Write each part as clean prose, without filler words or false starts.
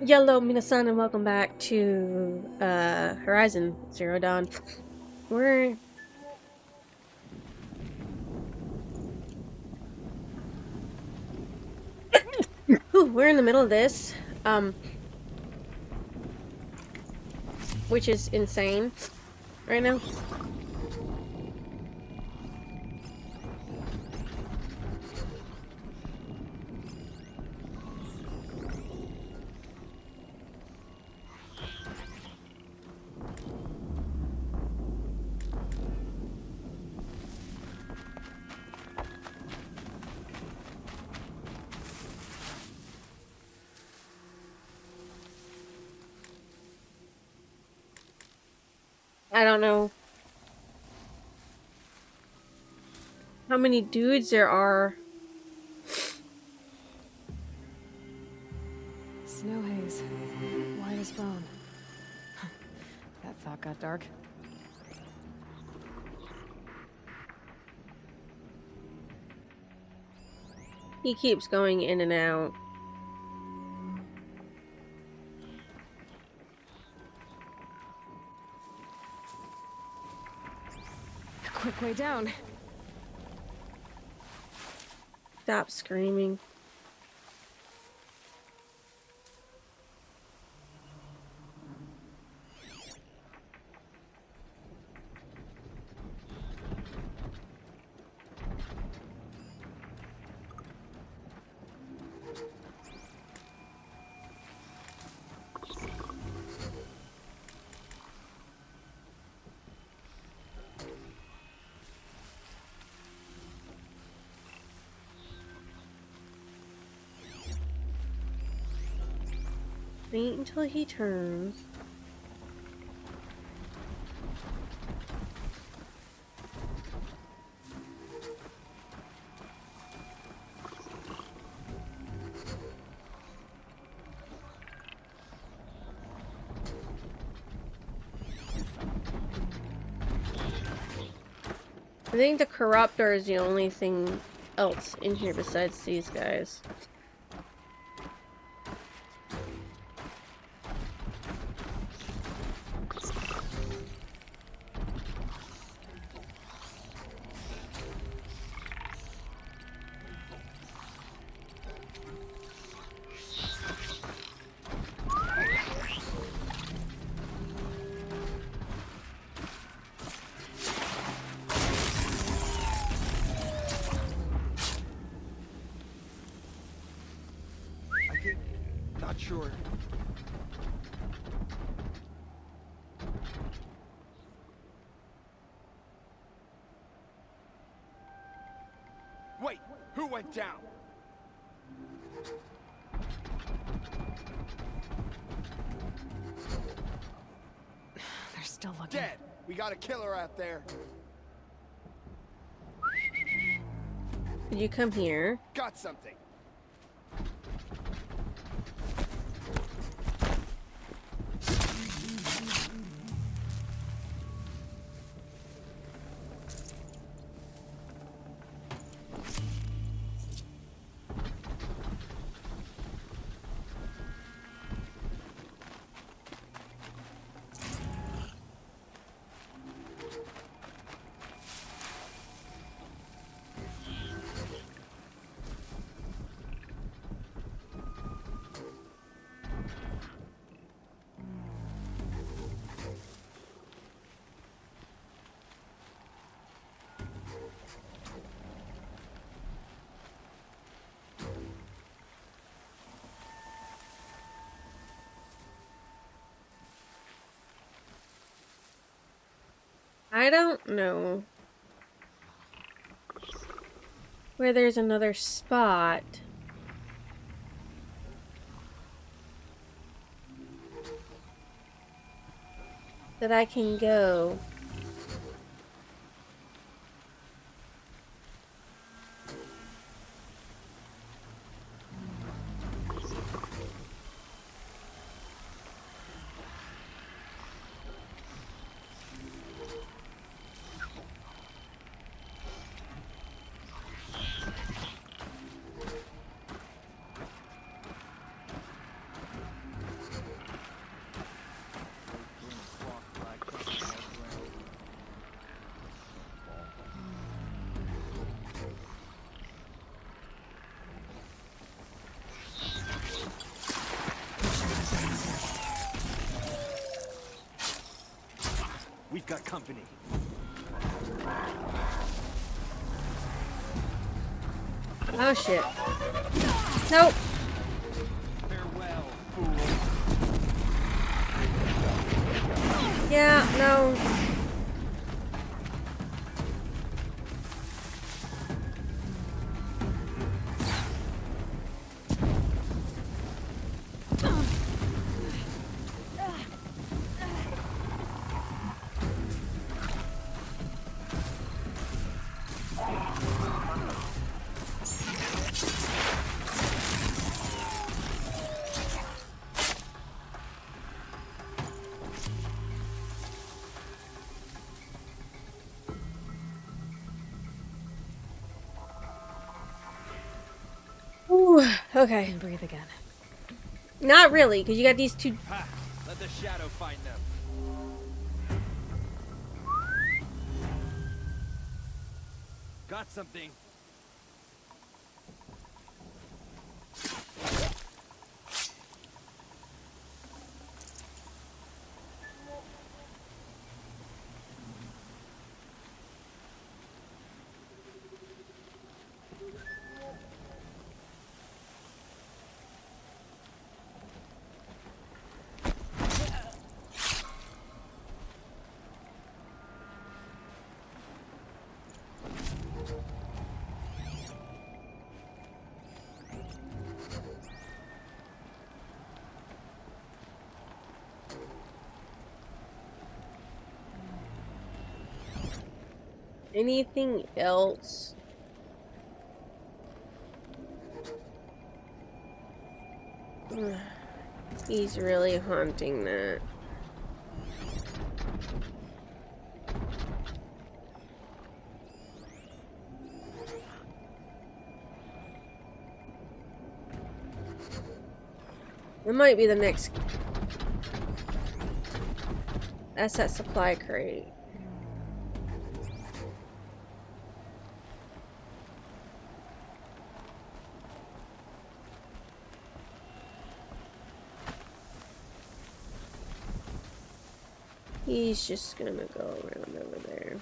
Hello, minasan, and welcome back to Horizon Zero Dawn. We're we're in the middle of this, um, which is insane right now. I don't know how many dudes there are. Snow haze. White as bone. That thought got dark. He keeps going in and out. Quick way down. Stop screaming. Wait until he turns. I think the Corruptor is the only thing else in here besides these guys. Not sure. Wait, who went down? They're still looking. Dead. We got a killer out there. Did you come here? Got something. I don't know where there's another spot that I can go. we've got company. Oh shit. Nope. Farewell, fool. Yeah, no. Ooh, I okay. can breathe again. Not really, because you got these two. Ha! Let the shadow find them. Got something. Anything else? Ugh. He's really haunting that. It might be the next. That's that supply crate. He's just gonna go around over there.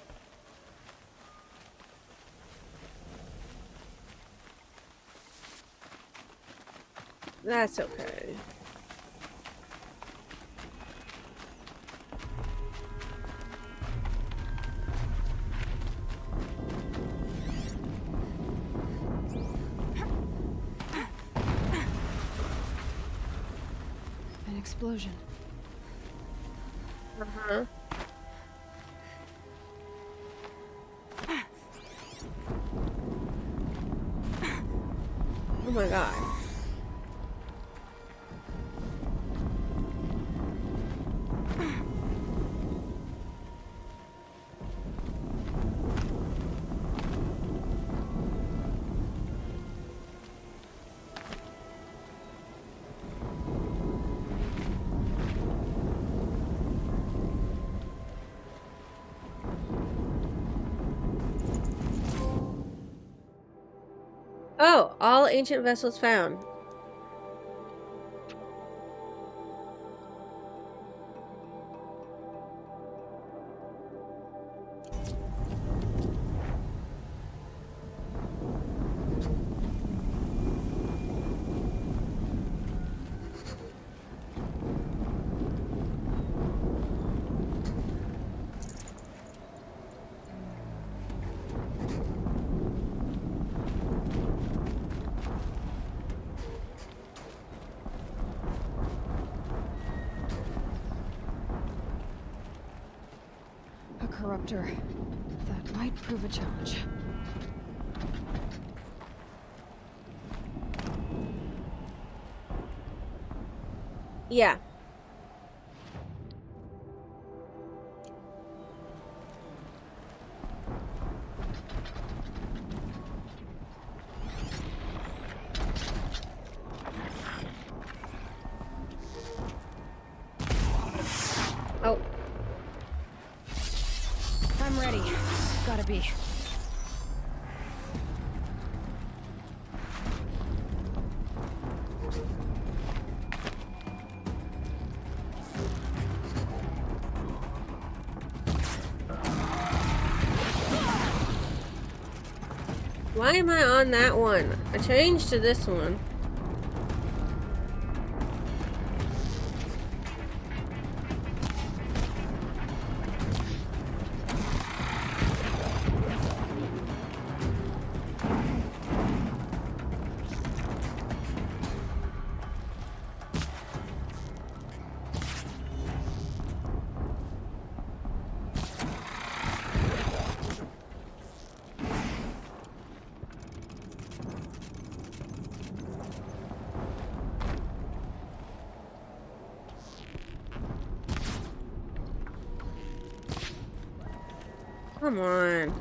That's okay. An explosion. Uh-huh. Oh my god. Oh, all ancient vessels found. A corruptor. That might prove a challenge. Yeah. Oh. I'm ready. Gotta be. Why am I on that one? I changed to this one. Come on.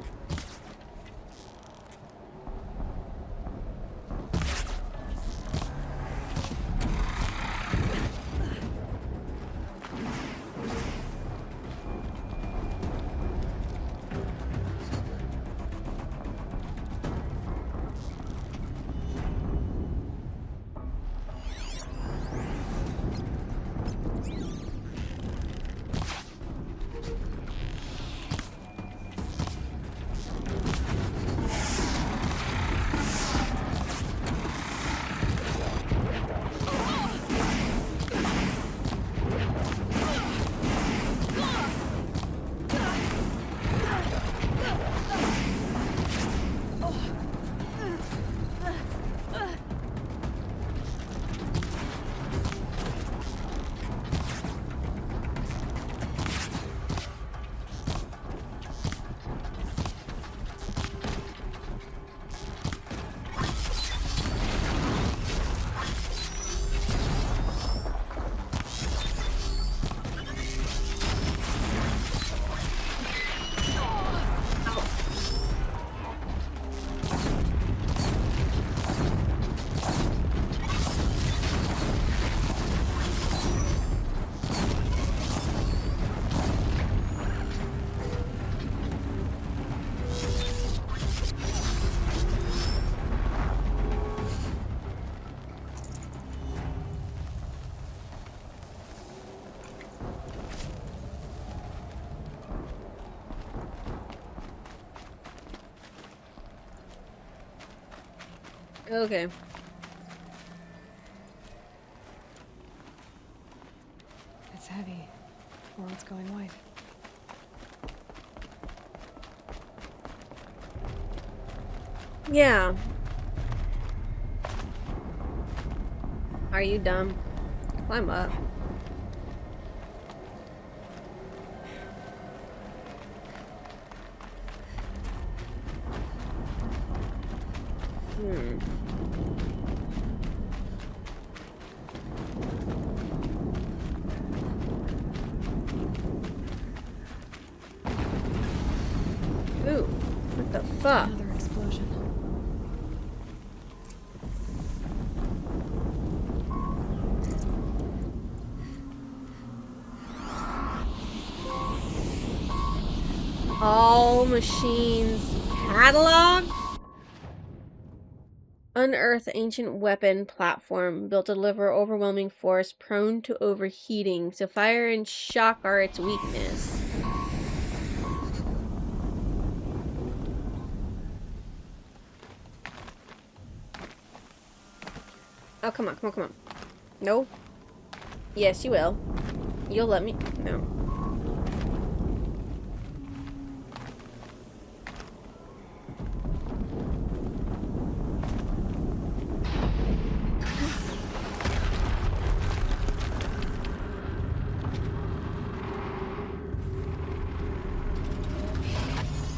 Okay. It's heavy. Or it's going white. Yeah. Are you dumb? Climb up. Ooh, what the fuck? Another explosion. All machines catalog? Unearth ancient weapon platform built to deliver overwhelming force prone to overheating, so fire and shock are its weakness. Oh, come on, come on, come on. No? Yes, you will. You'll let me. No.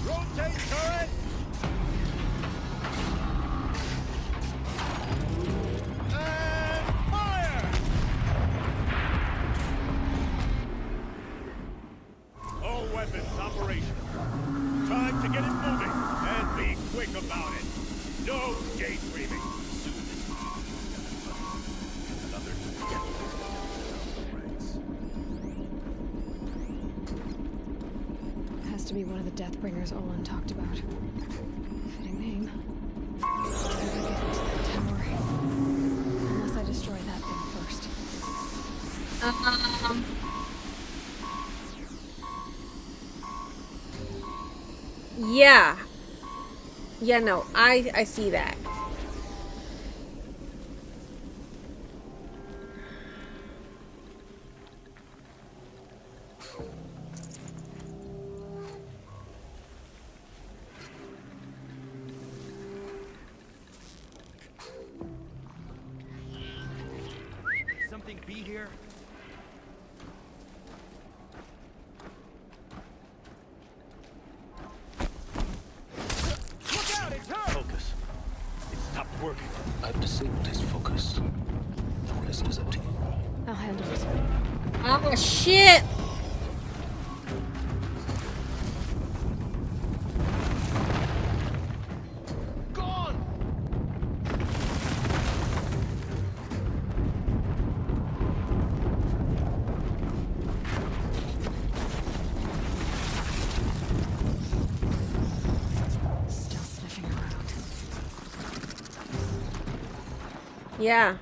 Rotate turret! And fire! All weapons operational. Time to get it moving, and be quick about it. No daydreaming. Another Has to be one of the Deathbringers Olin talked about. Fitting name. Gotta get into that tower. Unless I destroy that thing first. Yeah. Yeah, no, I see that. Something be here? Look out, it's her! Focus. It stopped working. I've disabled his focus. The rest is up to you. I'll handle it. Oh, shit! Gone! Still sniffing around. Yeah.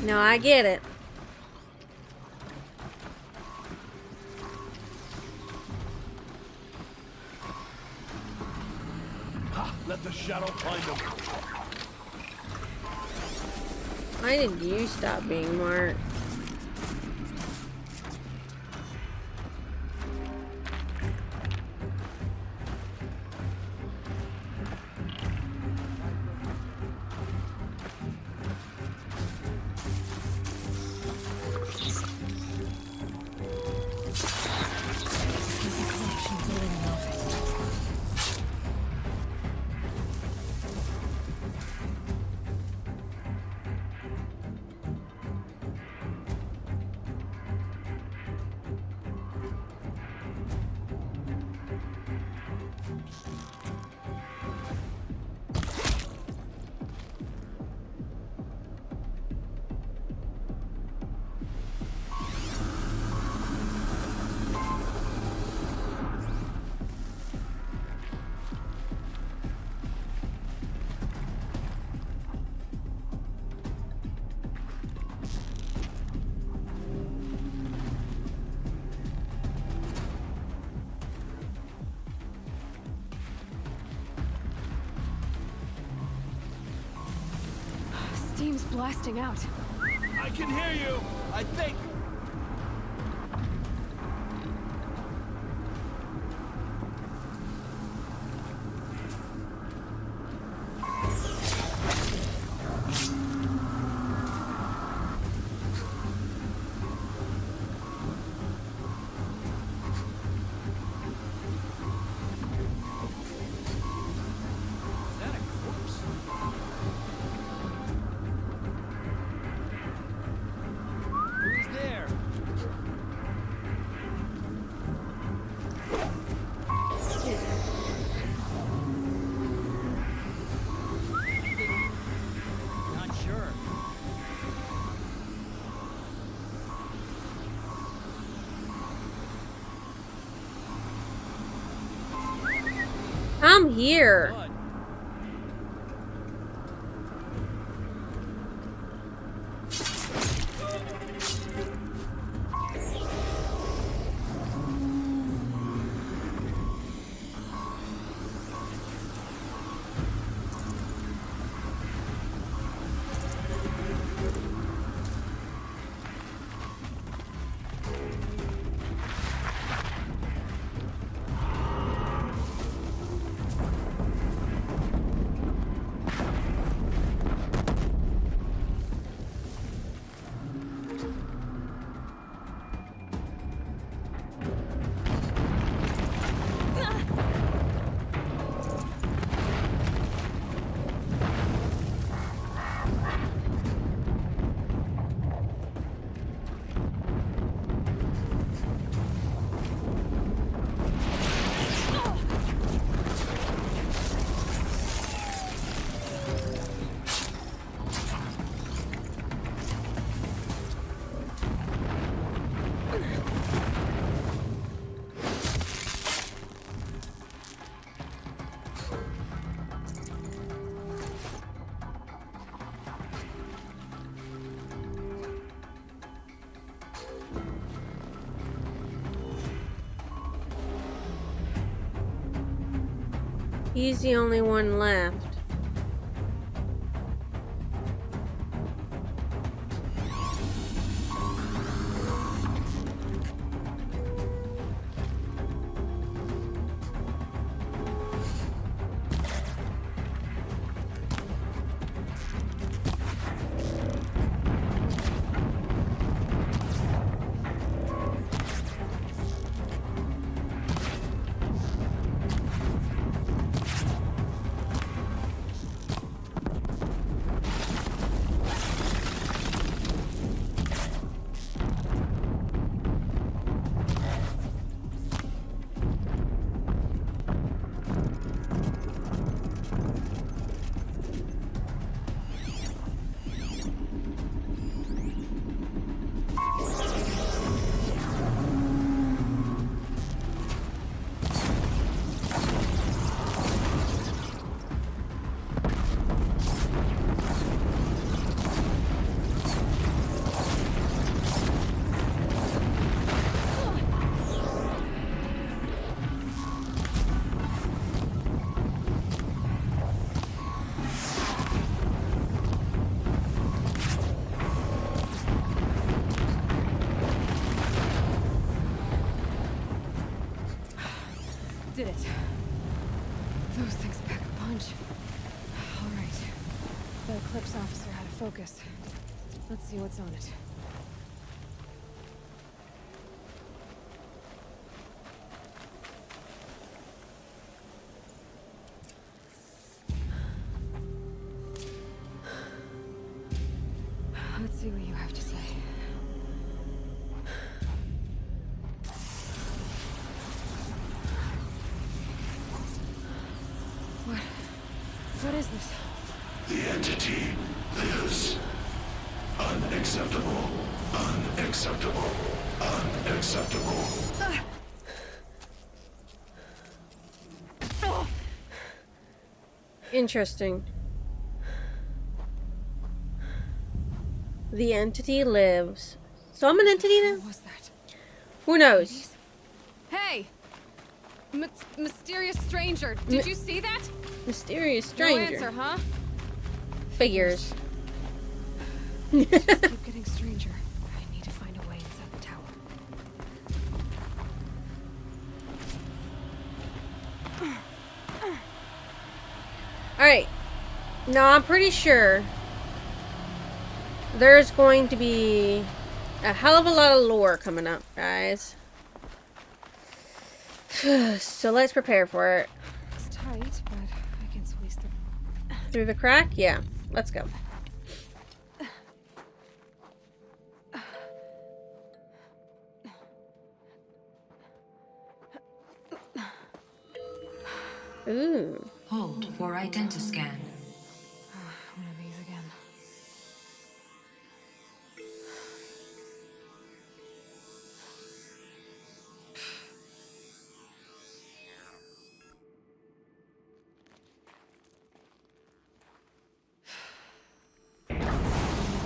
No, I get it. Ha! Let the shadow find them. Why did you stop being Mark? There's a collection of living office. Steam's blasting out. I can hear you! I think! Is that a corpse? Who's there? Not sure. I'm here. Blood. He's the only one left. Did it. Those things pack a punch. All right. The Eclipse officer had a focus. Let's see what's on it. Let's see what you have to say. What is this? The entity lives. Unacceptable. Unacceptable. Unacceptable. Interesting. The entity lives. So I'm an entity then? What was that? Who knows? Hey! Mysterious stranger, did you see that? Mysterious No stranger. answer, huh? Figures. Just keep getting stranger. I need to find a way inside the tower. Alright. Now I'm pretty sure there's going to be a hell of a lot of lore coming up, guys. So let's prepare for it. It's tight, but I can squeeze through. Through the crack? Yeah. Let's go. Ooh. Hold for identiscan. One of these again.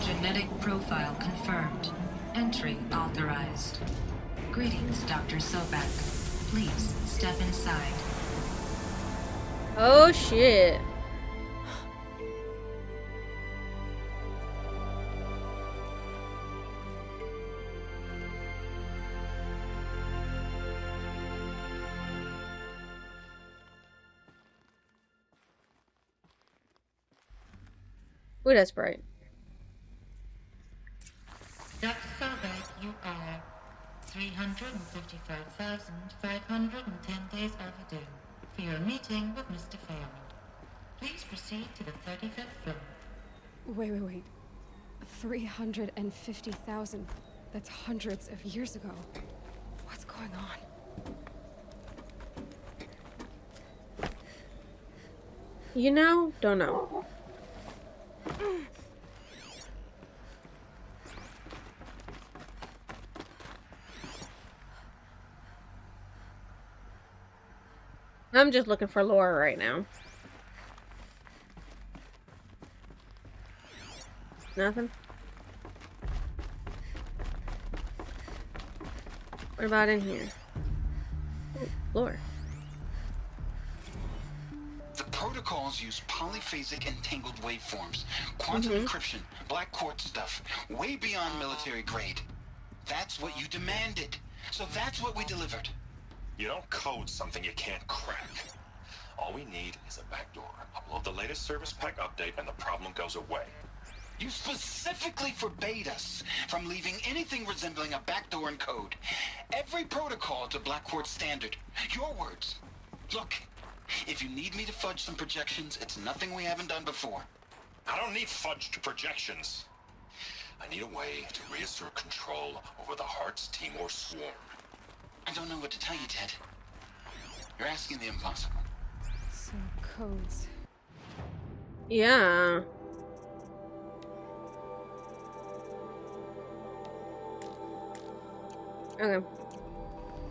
Genetic profile confirmed. Entry authorized. Greetings, Dr. Sobek. Please step inside. Oh shit. Ooh, that's bright. Dr. Sobek, you are 355,510 days overdue for your meeting with Mr. Fairmont. Please proceed to the 35th floor. Wait. 350,000. That's hundreds of years ago. What's going on? You know? Don't know. I'm just looking for lore right now. Nothing? What about in here? Ooh, lore. protocols use polyphasic and tangled waveforms, quantum encryption, black quartz stuff, way beyond military grade. That's what you demanded. So that's what we delivered. You don't code something you can't crack. All we need is a backdoor. Upload the latest service pack update and the problem goes away. You specifically forbade us from leaving anything resembling a backdoor in code. Every protocol to Black Quartz standard. Your words. Look, if you need me to fudge some projections, it's nothing we haven't done before. I don't need fudged projections. I need a way to reassert control over the Hearts Timor swarm. I don't know what to tell you, Ted. You're asking the impossible. So, codes. Yeah. Okay.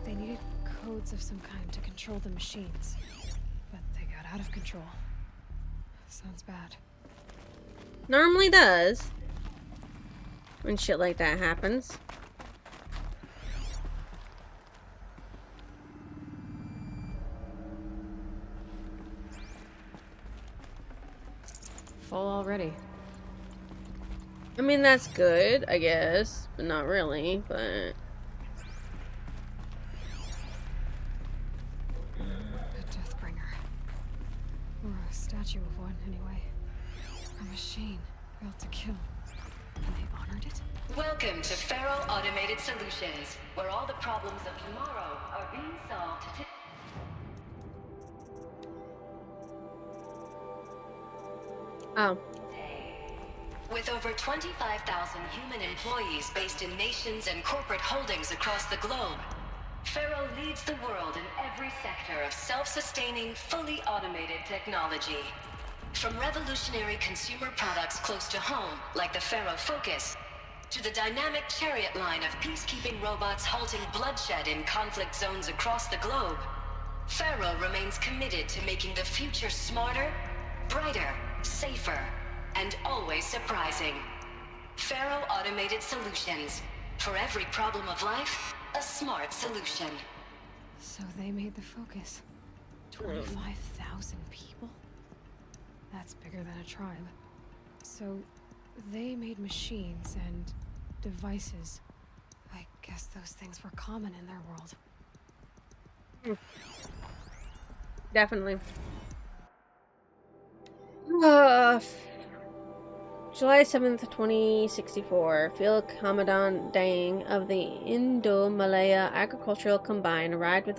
They needed codes of some kind to control the machines. But they got out of control. Sounds bad. Normally does. When shit like that happens. Full already. I mean, that's good, I guess. But not really, but... A Deathbringer. Or a statue of one, anyway. A machine built to kill. And they honored it? Welcome to Faro Automated Solutions, where all the problems of tomorrow are being solved today. Oh. With over 25,000 human employees based in nations and corporate holdings across the globe, Faro leads the world in every sector of self-sustaining, fully automated technology. From revolutionary consumer products close to home, like the Faro Focus, to the dynamic Chariot line of peacekeeping robots halting bloodshed in conflict zones across the globe, Faro remains committed to making the future smarter, brighter, safer, and always surprising. Faro Automated Solutions. For every problem of life, a smart solution. So they made the Focus. 25,000 people? That's bigger than a tribe. So they made machines and devices. I guess those things were common in their world. Definitely. July 7th, 2064, Field Commandant Dang of the Indo-Malaya Agricultural Combine arrived with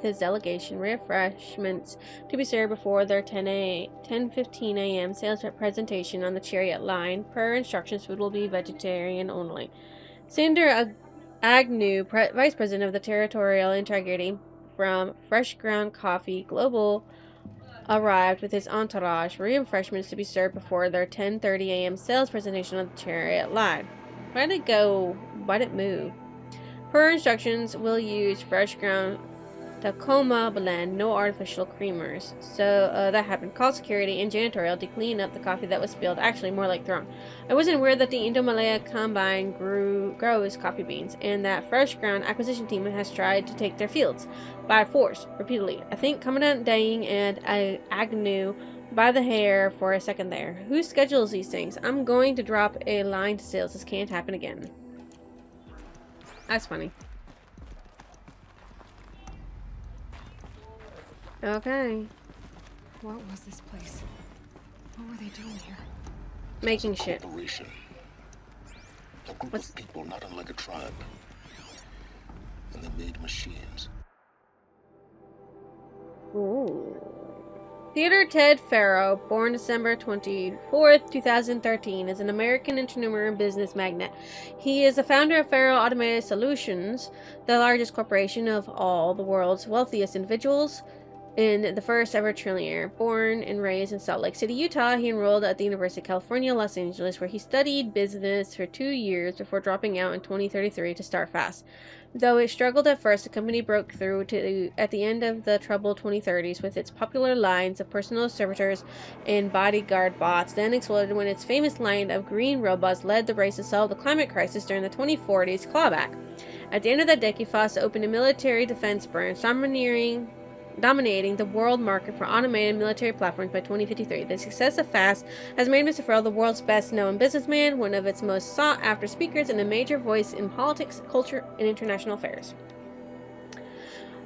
his delegation refreshments to be served before their 10:15 a.m. sales presentation on the Chariot line. Per instructions, food will be vegetarian only. Sander Agnew, Vice President of the Territorial Integrity from Fresh Ground Coffee Global, arrived with his entourage for refreshments to be served before their 10:30 a.m. sales presentation on the Chariot line. Why did it go? Why did it move? Per instructions, we'll use fresh ground Tacoma blend, no artificial creamers. So that happened. Call security and janitorial to clean up the coffee that was spilled. Actually, more like thrown. I wasn't aware that the Indo-Malaya Combine grows coffee beans, and that Fresh Ground acquisition team has tried to take their fields by force repeatedly. I think Commandant Dang and Agnew by the hair for a second there. Who schedules these things? I'm going to drop a line to sales. This can't happen again. That's funny. Okay. What was this place? What were they doing here? Making shit. Corporation. A group of people not unlike a tribe. And they made machines. Ooh. Theodore Ted Faro, born December 24th, 2013, is an American entrepreneur and business magnate. He is the founder of Faro Automated Solutions, the largest corporation of all the world's wealthiest individuals, in the first ever trillionaire. Born and raised in Salt Lake City, Utah, he enrolled at the University of California, Los Angeles, where he studied business for 2 years before dropping out in 2033 to start fast. Though it struggled at first, the company broke through at the end of the troubled 2030s with its popular lines of personal servitors and bodyguard bots, then exploded when its famous line of green robots led the race to solve the climate crisis during the 2040s clawback. At the end of that decade, FOSS opened a military defense branch, domineering dominating the world market for automated military platforms by 2053. The success of FAST has made Mr. Farrell the world's best-known businessman, one of its most sought-after speakers, and a major voice in politics, culture, and international affairs.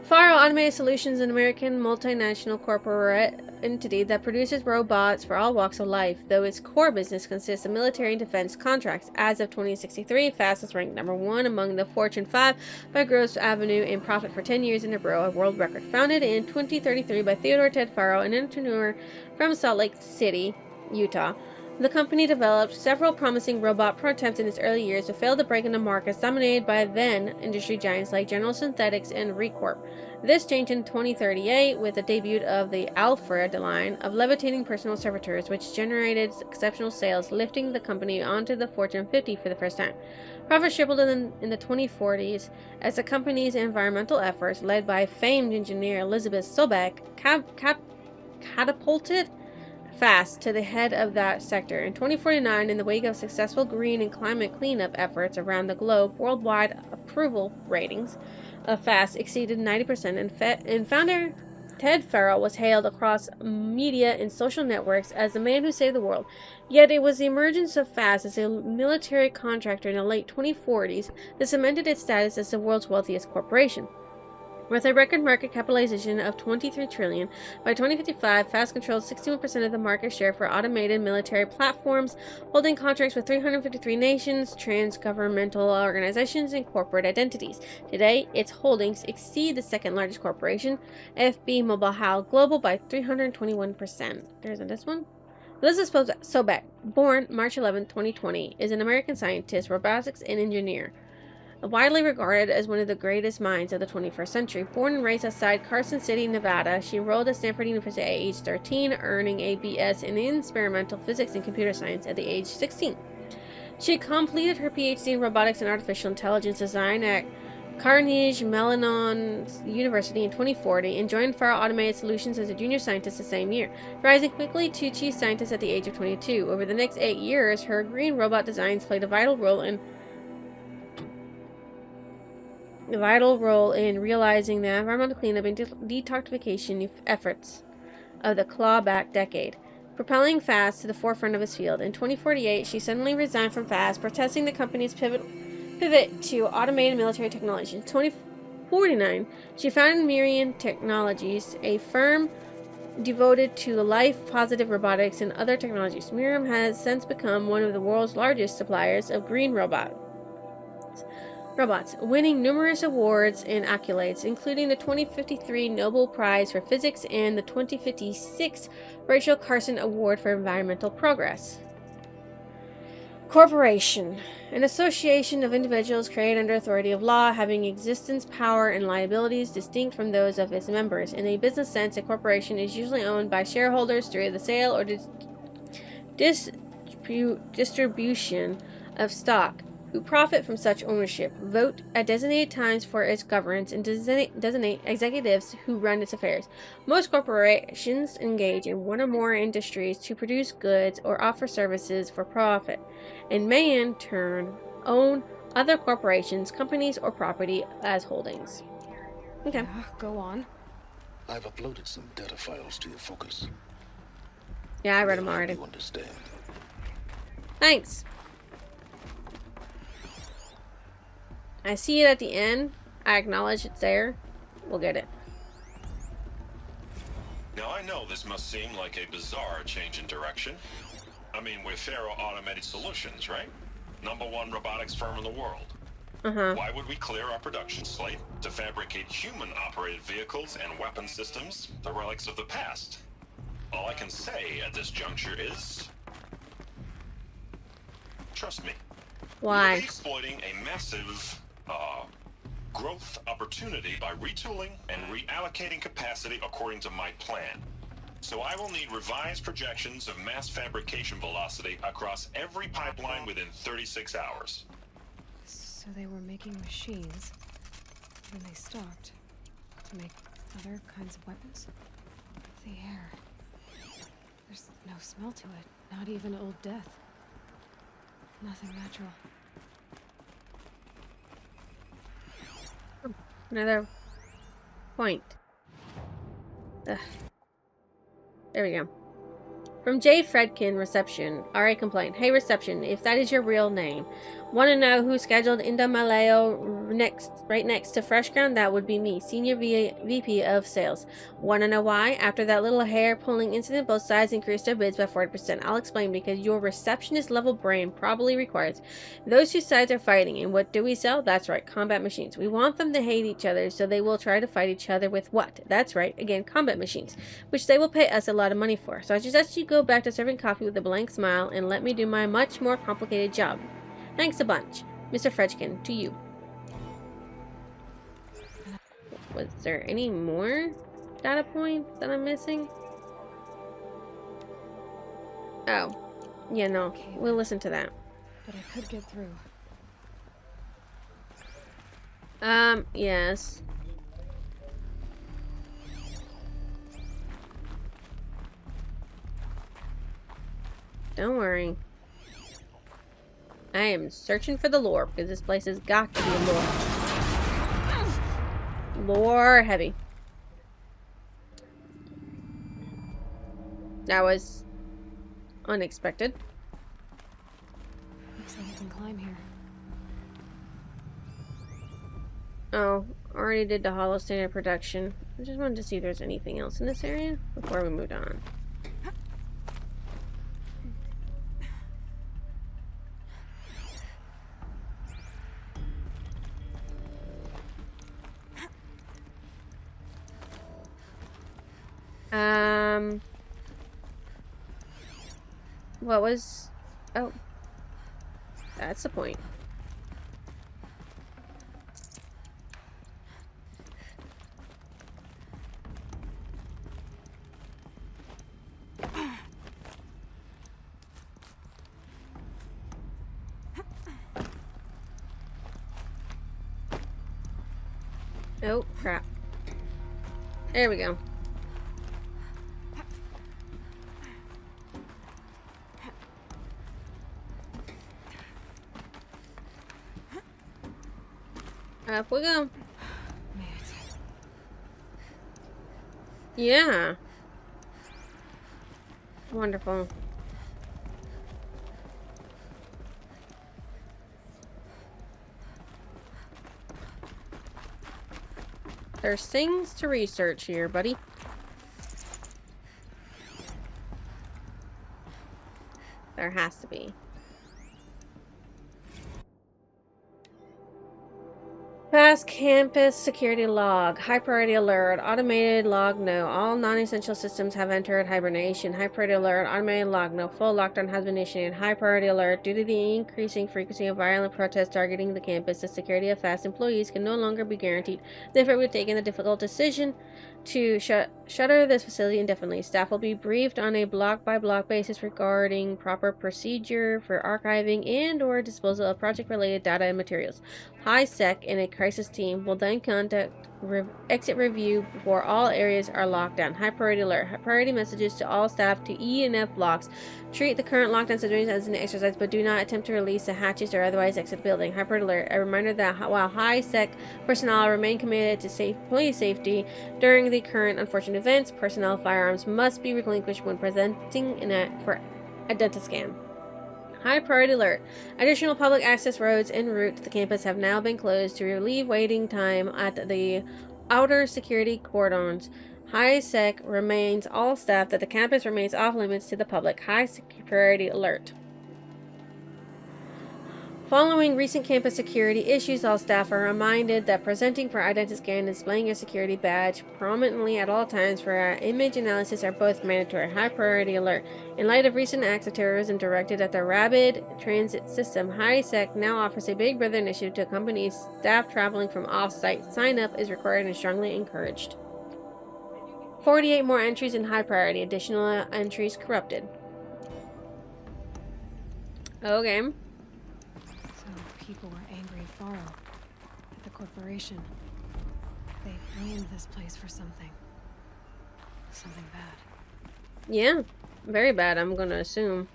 Farrell Automated Solutions is an American multinational corporate entity that produces robots for all walks of life, though its core business consists of military and defense contracts. As of 2063, FAST is ranked number 1 among the Fortune 5 by gross revenue and profit for 10 years in a row, a world record. Founded in 2033 by Theodore Ted Farrell, an entrepreneur from Salt Lake City, Utah, the company developed several promising robot prototypes in its early years, but failed to break into markets dominated by then-industry giants like General Synthetics and Recorp. This changed in 2038 with the debut of the Alfred line of levitating personal servitors, which generated exceptional sales, lifting the company onto the Fortune 50 for the first time. Profits tripled in the 2040s as the company's environmental efforts, led by famed engineer Elizabeth Sobeck, catapulted FAST to the head of that sector. In 2049, in the wake of successful green and climate cleanup efforts around the globe, worldwide approval ratings of FAST exceeded 90%, and founder Ted Farrell was hailed across media and social networks as the man who saved the world. Yet it was the emergence of FAST as a military contractor in the late 2040s that cemented its status as the world's wealthiest corporation. With a record market capitalization of $23 trillion, by 2055, FAST controls 61% of the market share for automated military platforms, holding contracts with 353 nations, transgovernmental organizations, and corporate entities. Today, its holdings exceed the second largest corporation, FB Mobile Global, by 321%. There's this one. Elizabeth Sobeck, born March 11, 2020, is an American scientist, robotics, and engineer. Widely regarded as one of the greatest minds of the 21st century. Born and raised outside Carson City, Nevada, she enrolled at Stanford University at age 13, earning a BS in experimental physics and computer science at the age 16. She completed her PhD in robotics and artificial intelligence design at Carnegie Mellon University in 2040 and joined Farrell Automated Solutions as a junior scientist the same year, rising quickly to chief scientist at the age of 22. Over the next 8 years, her green robot designs played a vital role in realizing the environmental cleanup and detoxification efforts of the clawback decade, propelling FAST to the forefront of its field. In 2048, she suddenly resigned from FAST, protesting the company's pivot to automated military technology. In 2049, she founded Miriam Technologies, a firm devoted to life-positive robotics and other technologies. Miriam has since become one of the world's largest suppliers of green robots, winning numerous awards and accolades, including the 2053 Nobel Prize for Physics and the 2056 Rachel Carson Award for Environmental Progress. Corporation, an association of individuals created under authority of law, having existence, power, and liabilities distinct from those of its members. In a business sense, a corporation is usually owned by shareholders through the sale or distribution of stock, who profit from such ownership, vote at designated times for its governance, and designate executives who run its affairs. Most corporations engage in one or more industries to produce goods or offer services for profit, and may in turn own other corporations, companies, or property as holdings. Okay. Yeah, go on. I've uploaded some data files to your focus. Yeah, I read them They'll help already. you understand. Thanks. I see it at the end. I acknowledge it's there. We'll get it. Now I know this must seem like a bizarre change in direction. I mean, we're Farrell Automated Solutions, right? #1 robotics firm in the world. Why would we clear our production slate to fabricate human-operated vehicles and weapon systems, the relics of the past? All I can say at this juncture is... trust me. Why? We'll be exploiting a massive, growth opportunity by retooling and reallocating capacity according to my plan. So I will need revised projections of mass fabrication velocity across every pipeline within 36 hours. So they were making machines, and they stopped to make other kinds of weapons? The air. There's no smell to it, not even Old Death. Nothing natural. Another point. Ugh. There we go. From J. Fredkin, reception. RA complaint. Hey, reception, if that is your real name. Want to know who scheduled Inda Malayo right next to Fresh Ground? That would be me, Senior VP of Sales. Want to know why? After that little hair-pulling incident, both sides increased their bids by 40%. I'll explain, because your receptionist-level brain probably requires. Those two sides are fighting, and what do we sell? That's right, combat machines. We want them to hate each other, so they will try to fight each other with what? That's right, again, combat machines, which they will pay us a lot of money for. So I suggest you go back to serving coffee with a blank smile and let me do my much more complicated job. Thanks a bunch. Mr. Fredkin, to you. Was there any more data points that I'm missing? Oh. Yeah, no. Okay, We'll listen to that. but I could get through. Yes. Don't worry. I am searching for the lore, because this place has got to be lore. Lore heavy. That was unexpected. Looks like I can climb here. Oh, already did the Hollow Standard production. I just wanted to see if there's anything else in this area before we moved on. What was... Oh. That's the point. Oh, crap. There we go. Up we go. Made it. Yeah. Wonderful. There's things to research here, buddy. There has to be. Past campus security log. High priority alert. Automated log no. All non-essential systems have entered hibernation. High priority alert. Automated log no. Full lockdown has been initiated. High priority alert. Due to the increasing frequency of violent protests targeting the campus, the security of FAST employees can no longer be guaranteed. Therefore, we've taken the difficult decision to shutter this facility indefinitely. Staff will be briefed on a block-by-block basis regarding proper procedure for archiving and/or disposal of project-related data and materials. HiSec and a crisis team will then conduct exit review before all areas are locked down. High priority alert. High priority messages to all staff to E and F blocks. Treat the current lockdown situation as an exercise, but do not attempt to release the hatches or otherwise exit the building. High priority alert. A reminder that while HiSec personnel remain committed to employee safety during the current unfortunate events, personnel firearms must be relinquished when presenting for a data scan. High priority alert. Additional public access roads en route to the campus have now been closed to relieve waiting time at the outer security cordons. HiSec reminds all staff that the campus remains off limits to the public. High priority alert. Following recent campus security issues, all staff are reminded that presenting for identity scan and displaying your security badge prominently at all times for image analysis are both mandatory. High priority alert. In light of recent acts of terrorism directed at the Rapid Transit System, HiSec now offers a Big Brother initiative to accompany staff traveling from off-site. Sign up is required and strongly encouraged. 48 more entries in high priority. Additional entries corrupted. Okay. People were angry at Faro, at the corporation. They blamed this place for something. Something bad. Yeah, very bad, I'm gonna assume.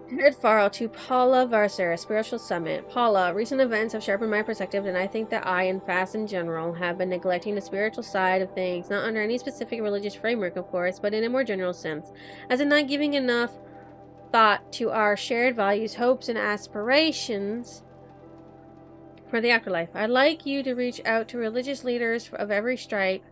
Ted Farrell to Paula Varser, Spiritual Summit. Paula, recent events have sharpened my perspective, and I think that I and FAST in general have been neglecting the spiritual side of things, not under any specific religious framework, of course, but in a more general sense, as in not giving enough thought to our shared values, hopes, and aspirations for the afterlife. I'd like you to reach out to religious leaders of every stripe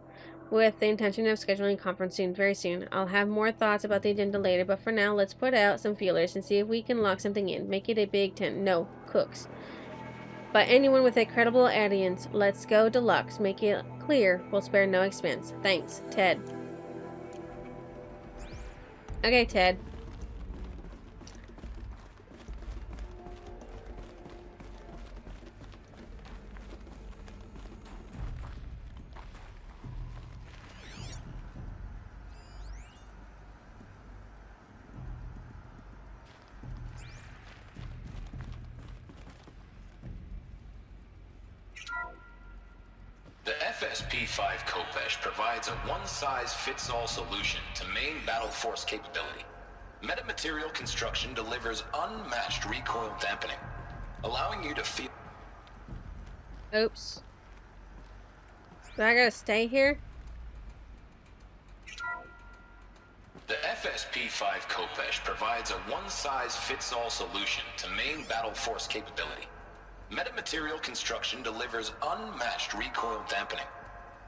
with the intention of scheduling conference soon, very soon. I'll have more thoughts about the agenda later, but for now, let's put out some feelers and see if we can lock something in. Make it a big tent. No, cooks. But anyone with a credible audience, let's go deluxe. Make it clear we'll spare no expense. Thanks, Ted. Okay, Ted. The FSP-5 Khopesh provides a one-size-fits-all solution to main battle force capability. Metamaterial construction delivers unmatched recoil dampening, allowing you to feel... Oops. Do I gotta stay here? The FSP-5 Khopesh provides a one-size-fits-all solution to main battle force capability. Metamaterial construction delivers unmatched recoil dampening,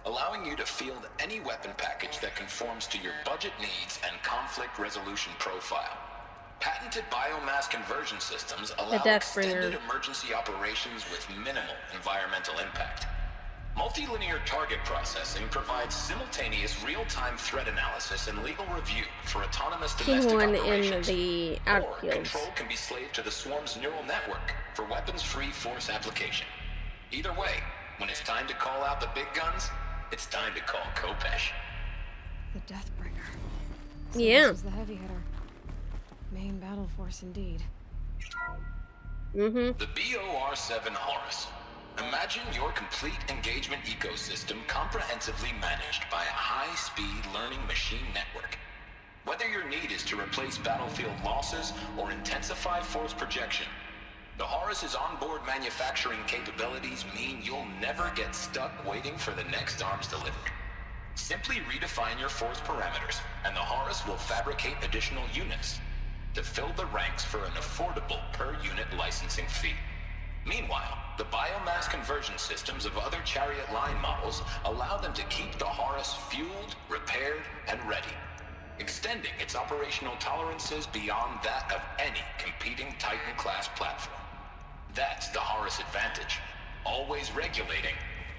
allowing you to field any weapon package that conforms to your budget needs and conflict resolution profile. Patented biomass conversion systems allow extended emergency operations with minimal environmental impact. Multilinear target processing provides simultaneous real-time threat analysis and legal review for autonomous domestic operations. In the outfields. Or control can be slaved to the swarm's neural network for weapons-free force application. Either way, when it's time to call out the big guns, it's time to call Khopesh. The Deathbringer. So yeah. This was the heavy hitter. Main battle force indeed. Mm-hmm. The BOR-7 Horus. Imagine your complete engagement ecosystem comprehensively managed by a high-speed learning machine network. Whether your need is to replace battlefield losses or intensify force projection, the Horus's onboard manufacturing capabilities mean you'll never get stuck waiting for the next arms delivery. Simply redefine your force parameters, and the Horus will fabricate additional units to fill the ranks for an affordable per-unit licensing fee. Meanwhile, the biomass conversion systems of other Chariot line models allow them to keep the Horus fueled, repaired, and ready, extending its operational tolerances beyond that of any competing Titan-class platform. That's the Horus advantage. Always regulating,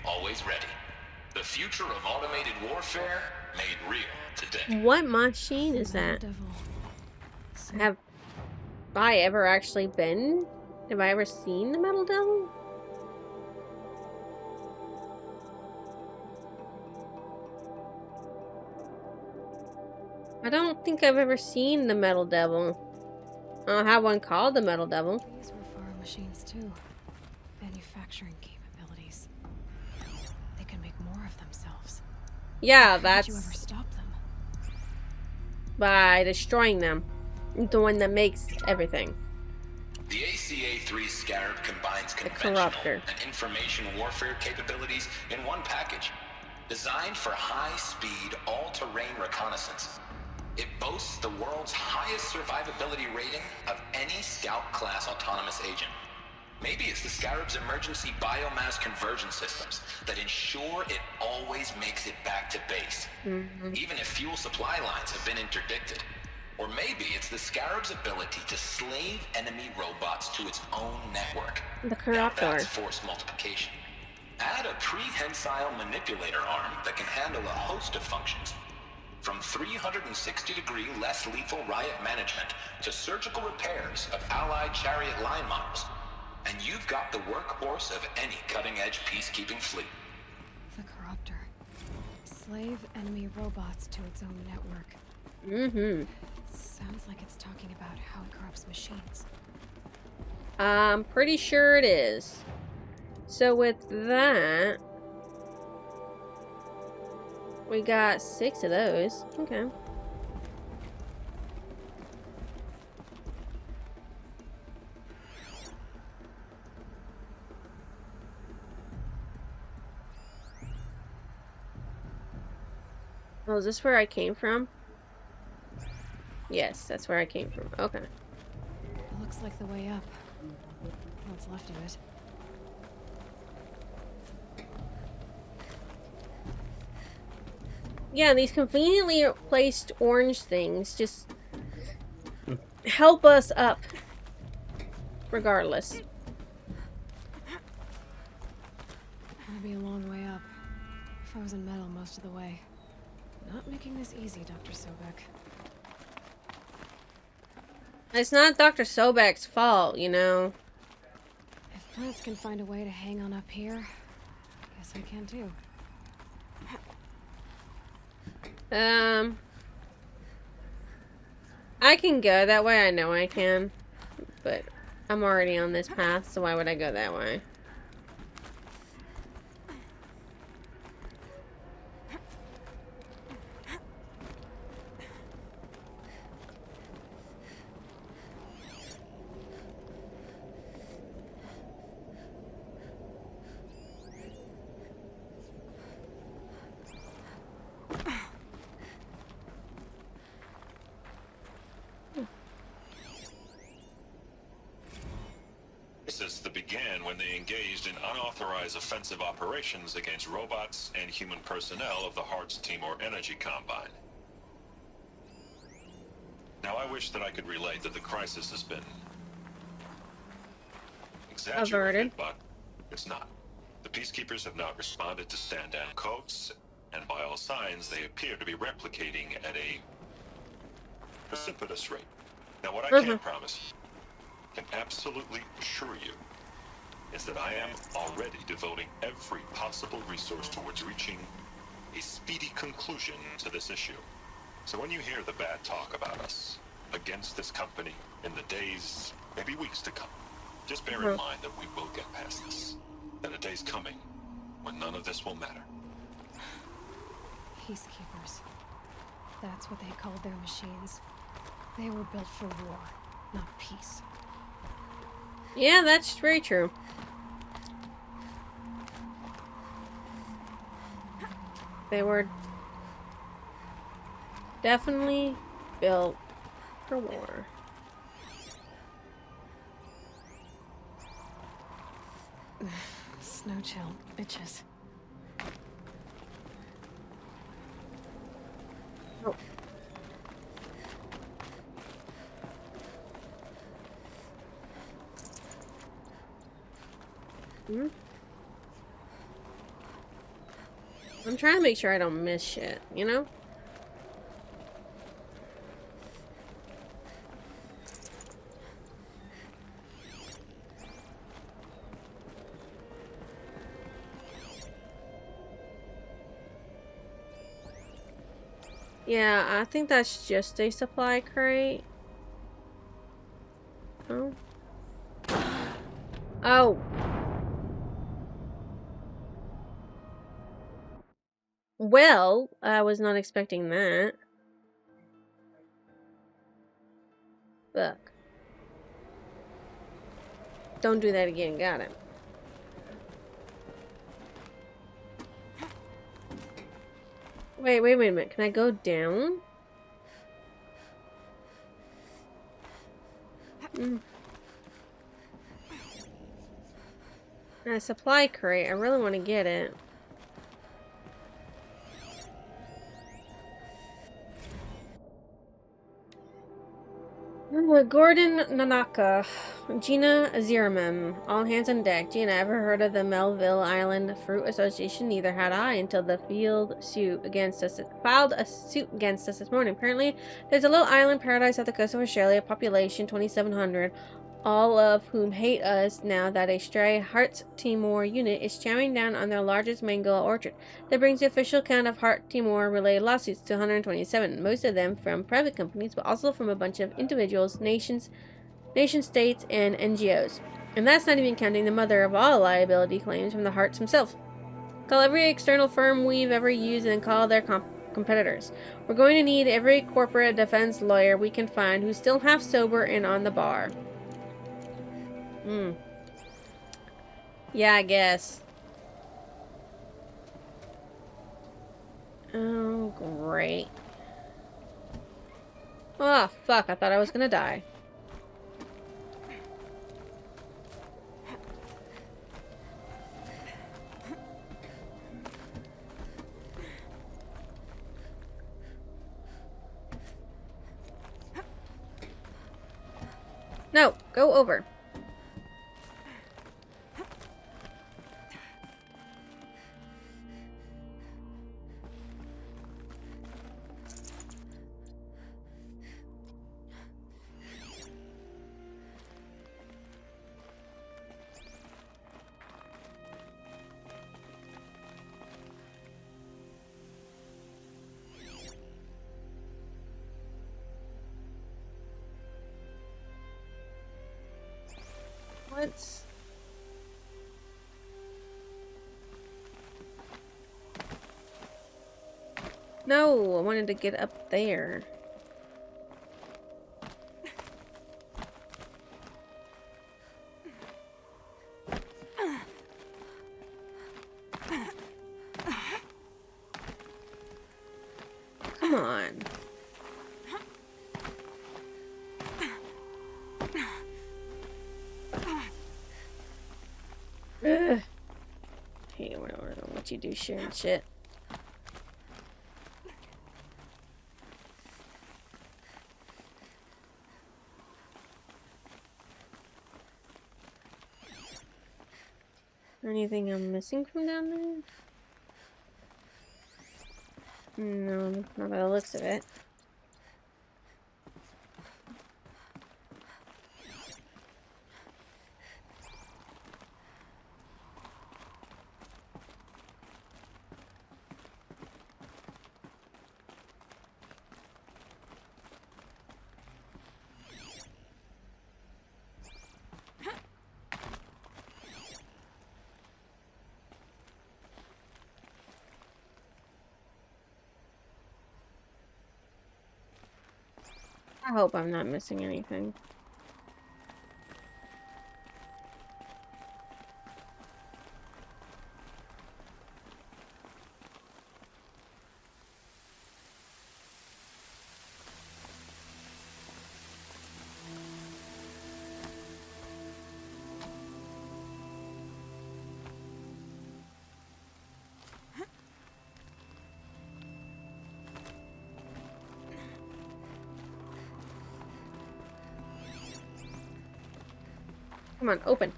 always ready. The future of automated warfare made real today. What machine is that? Have I ever actually been? Have I ever seen the Metal Devil? I don't think I've ever seen the Metal Devil. I don't have one called the Metal Devil. These were Faro machines too. Manufacturing capabilities. They can make more of themselves. Yeah, How that's... did you ever stop them? By destroying them. The one that makes everything. The ACA-3 Scarab combines conventional and information warfare capabilities in one package, designed for high-speed, all-terrain reconnaissance. It boasts the world's highest survivability rating of any Scout-class autonomous agent. Maybe it's the Scarab's emergency biomass conversion systems that ensure it always makes it back to base, even if fuel supply lines have been interdicted. Or maybe it's the Scarab's ability to slave enemy robots to its own network. The Corruptor. That's force multiplication. Add a prehensile manipulator arm that can handle a host of functions, from 360-degree less lethal riot management to surgical repairs of allied Chariot line models, and you've got the workhorse of any cutting-edge peacekeeping fleet. The Corruptor. Slave enemy robots to its own network. Mm-hmm. Sounds like it's talking about how it corrupts machines. I'm pretty sure it is. So with that, we got 6 of those. Okay. Oh, is this where I came from? Yes, that's where I came from. Okay. It looks like the way up. What's left of it. Yeah, these conveniently placed orange things just help us up. Regardless. That'd be a long way up. Frozen metal most of the way. Not making this easy, Dr. Sobek. It's not Dr. Sobek's fault, you know. If plants can find a way to hang on up here, I guess I can too. I can go that way. I know I can. But I'm already on this path, so why would I go that way? That began when they engaged in unauthorized offensive operations against robots and human personnel of the Hearts Timor Energy Combine. Now, I wish that I could relate that the crisis has been exaggerated, averted, but it's not. The Peacekeepers have not responded to stand-down codes, and by all signs, they appear to be replicating at a precipitous rate. Now, what I can promise, can absolutely assure you, is that I am already devoting every possible resource towards reaching a speedy conclusion to this issue. So when you hear the bad talk about us against this company in the days, maybe weeks to come, just bear in mind that we will get past this. And a day's coming when none of this will matter. Peacekeepers. That's what they called their machines. They were built for war, not peace. Yeah, that's very true. They were definitely built for war. Snow chill, bitches. Oh. I'm trying to make sure I don't miss shit, you know? Yeah, I think that's just a supply crate. Oh. Oh. Well, I was not expecting that. Fuck. Don't do that again. Got it. Wait a minute. Can I go down? A supply crate. I really want to get it. Gordon Nanaka, Gina Zierman, all hands on deck. Gina, ever heard of the Melville Island Fruit Association? Neither had I until the filed a suit against us this morning. Apparently, there's a little island paradise off the coast of Australia, population 2,700, all of whom hate us now that a stray Hearts Timor unit is chowing down on their largest mango orchard. That brings the official count of Hearts Timor related lawsuits to 127, most of them from private companies, but also from a bunch of individuals, nation states, and NGOs. And that's not even counting the mother of all liability claims from the Hearts himself. Call every external firm we've ever used and call their competitors. We're going to need every corporate defense lawyer we can find who's still half sober and on the bar. Yeah, I guess. Oh, Great. Oh, fuck. I thought I was gonna die. No, go over. What? No, I wanted to get up there. Come on. Ugh. Hey, whatever. Don't let you do sharing shit. Anything I'm missing from down there? No, not by the looks of it. I hope I'm not missing anything. Come on, open.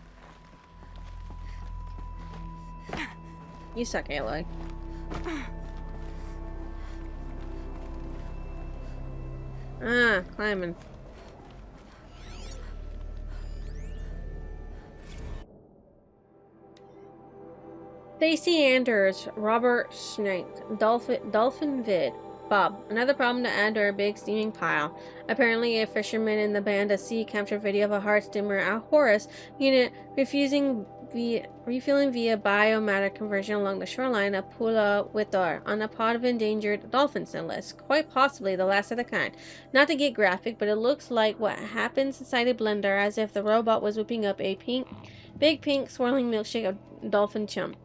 You suck, Aloy. Ah, climbing. Stacy Anders, Robert Schneck, Dolphin Vid, Bob. Another problem to add to our big steaming pile. Apparently, a fisherman in the Band of Sea captured video of a heart steamer Horus unit refueling via biomatter conversion along the shoreline of Pula Witar on a pod of endangered dolphins, no less. Quite possibly the last of the kind. Not to get graphic, but it looks like what happens inside a blender, as if the robot was whipping up a big pink swirling milkshake of dolphin chum.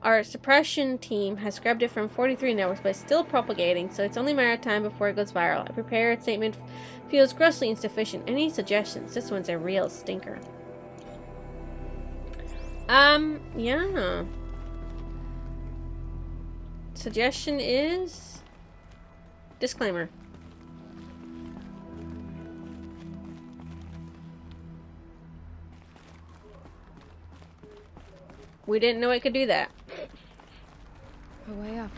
Our suppression team has scrubbed it from 43 networks, but it's still propagating, so it's only a matter of time before it goes viral. A prepared statement feels grossly insufficient. Any suggestions? This one's a real stinker. Yeah. Suggestion is... disclaimer. We didn't know it could do that. A way up.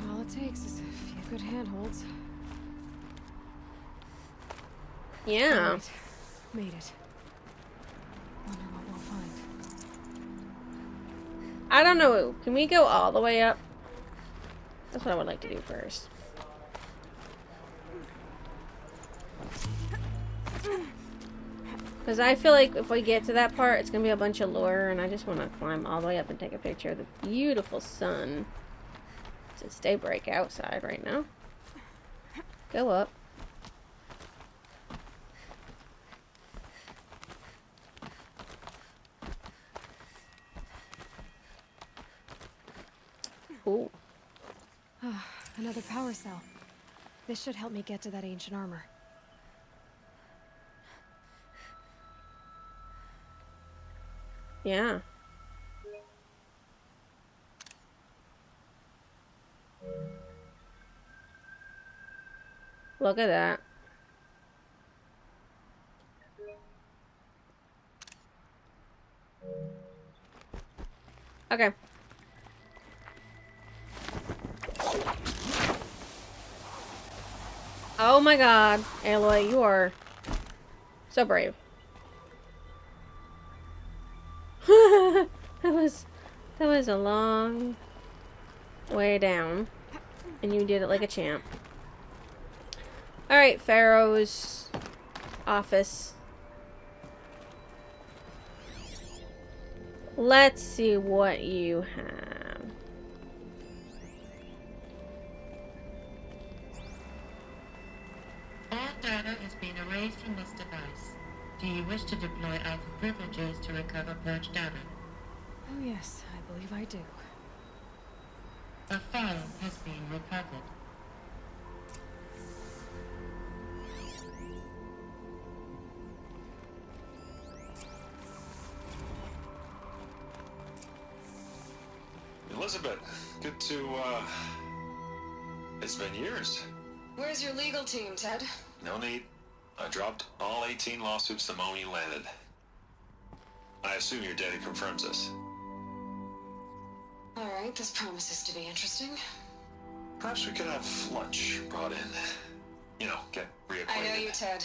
All it takes is a few good handholds. Yeah. Right. Made it. Wonder what we'll find. I don't know. Can we go all the way up? That's what I would like to do first. Because I feel like if we get to that part, it's going to be a bunch of lore, and I just want to climb all the way up and take a picture of the beautiful sun. It's daybreak outside right now. Go up. Ooh. Another power cell. This should help me get to that ancient armor. Yeah. Look at that. Okay. Oh my god, Aloy, you are so brave. that was a long way down, and you did it like a champ. All right, Pharaoh's office. Let's see what you have. All data is being erased from this device. Do you wish to deploy Alpha privileges to recover purged data? Oh yes, I believe I do. A file has been recovered. Elizabeth, good to, it's been years. Where's your legal team, Ted? No need. I dropped all 18 lawsuits the moment you landed. I assume your daddy confirms this. Alright, this promises to be interesting. Perhaps we could have lunch brought in. You know, get reacquainted. I know you, Ted.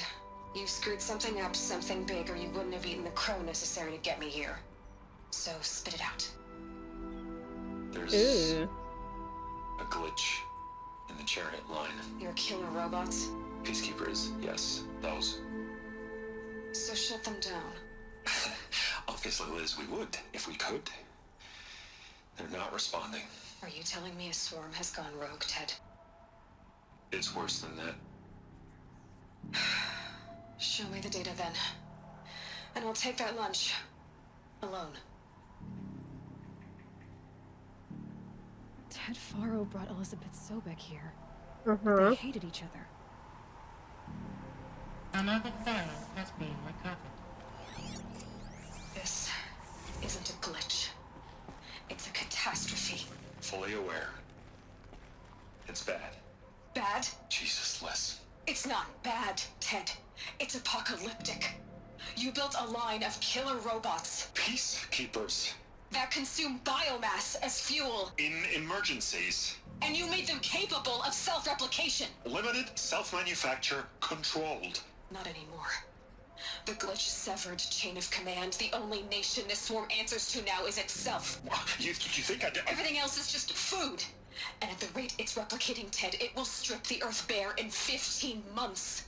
You screwed something up, something big, or you wouldn't have eaten the crow necessary to get me here. So, spit it out. There's Ooh. a glitch in the chariot line. Your killer robots? Peacekeepers, yes, those. So shut them down. Obviously, Liz, we would, if we could. They're not responding. Are you telling me a swarm has gone rogue, Ted? It's worse than that. Show me the data then. And I'll take that lunch. Alone. Ted Faro brought Elizabeth Sobek here. Uh-huh. They hated each other. Another file has been recovered. This isn't a glitch. It's a catastrophe. Fully aware. It's bad. Bad? Jesus, Liz. It's not bad, Ted. It's apocalyptic. You built a line of killer robots Peacekeepers. that consume biomass as fuel, In emergencies. and you made them capable of self-replication. Limited, self-manufacture, controlled. Not anymore. The glitch severed chain of command. The only nation this swarm answers to now is itself. You think I did? Everything else is just food. And at the rate it's replicating, Ted, it will strip the Earth bare in 15 months.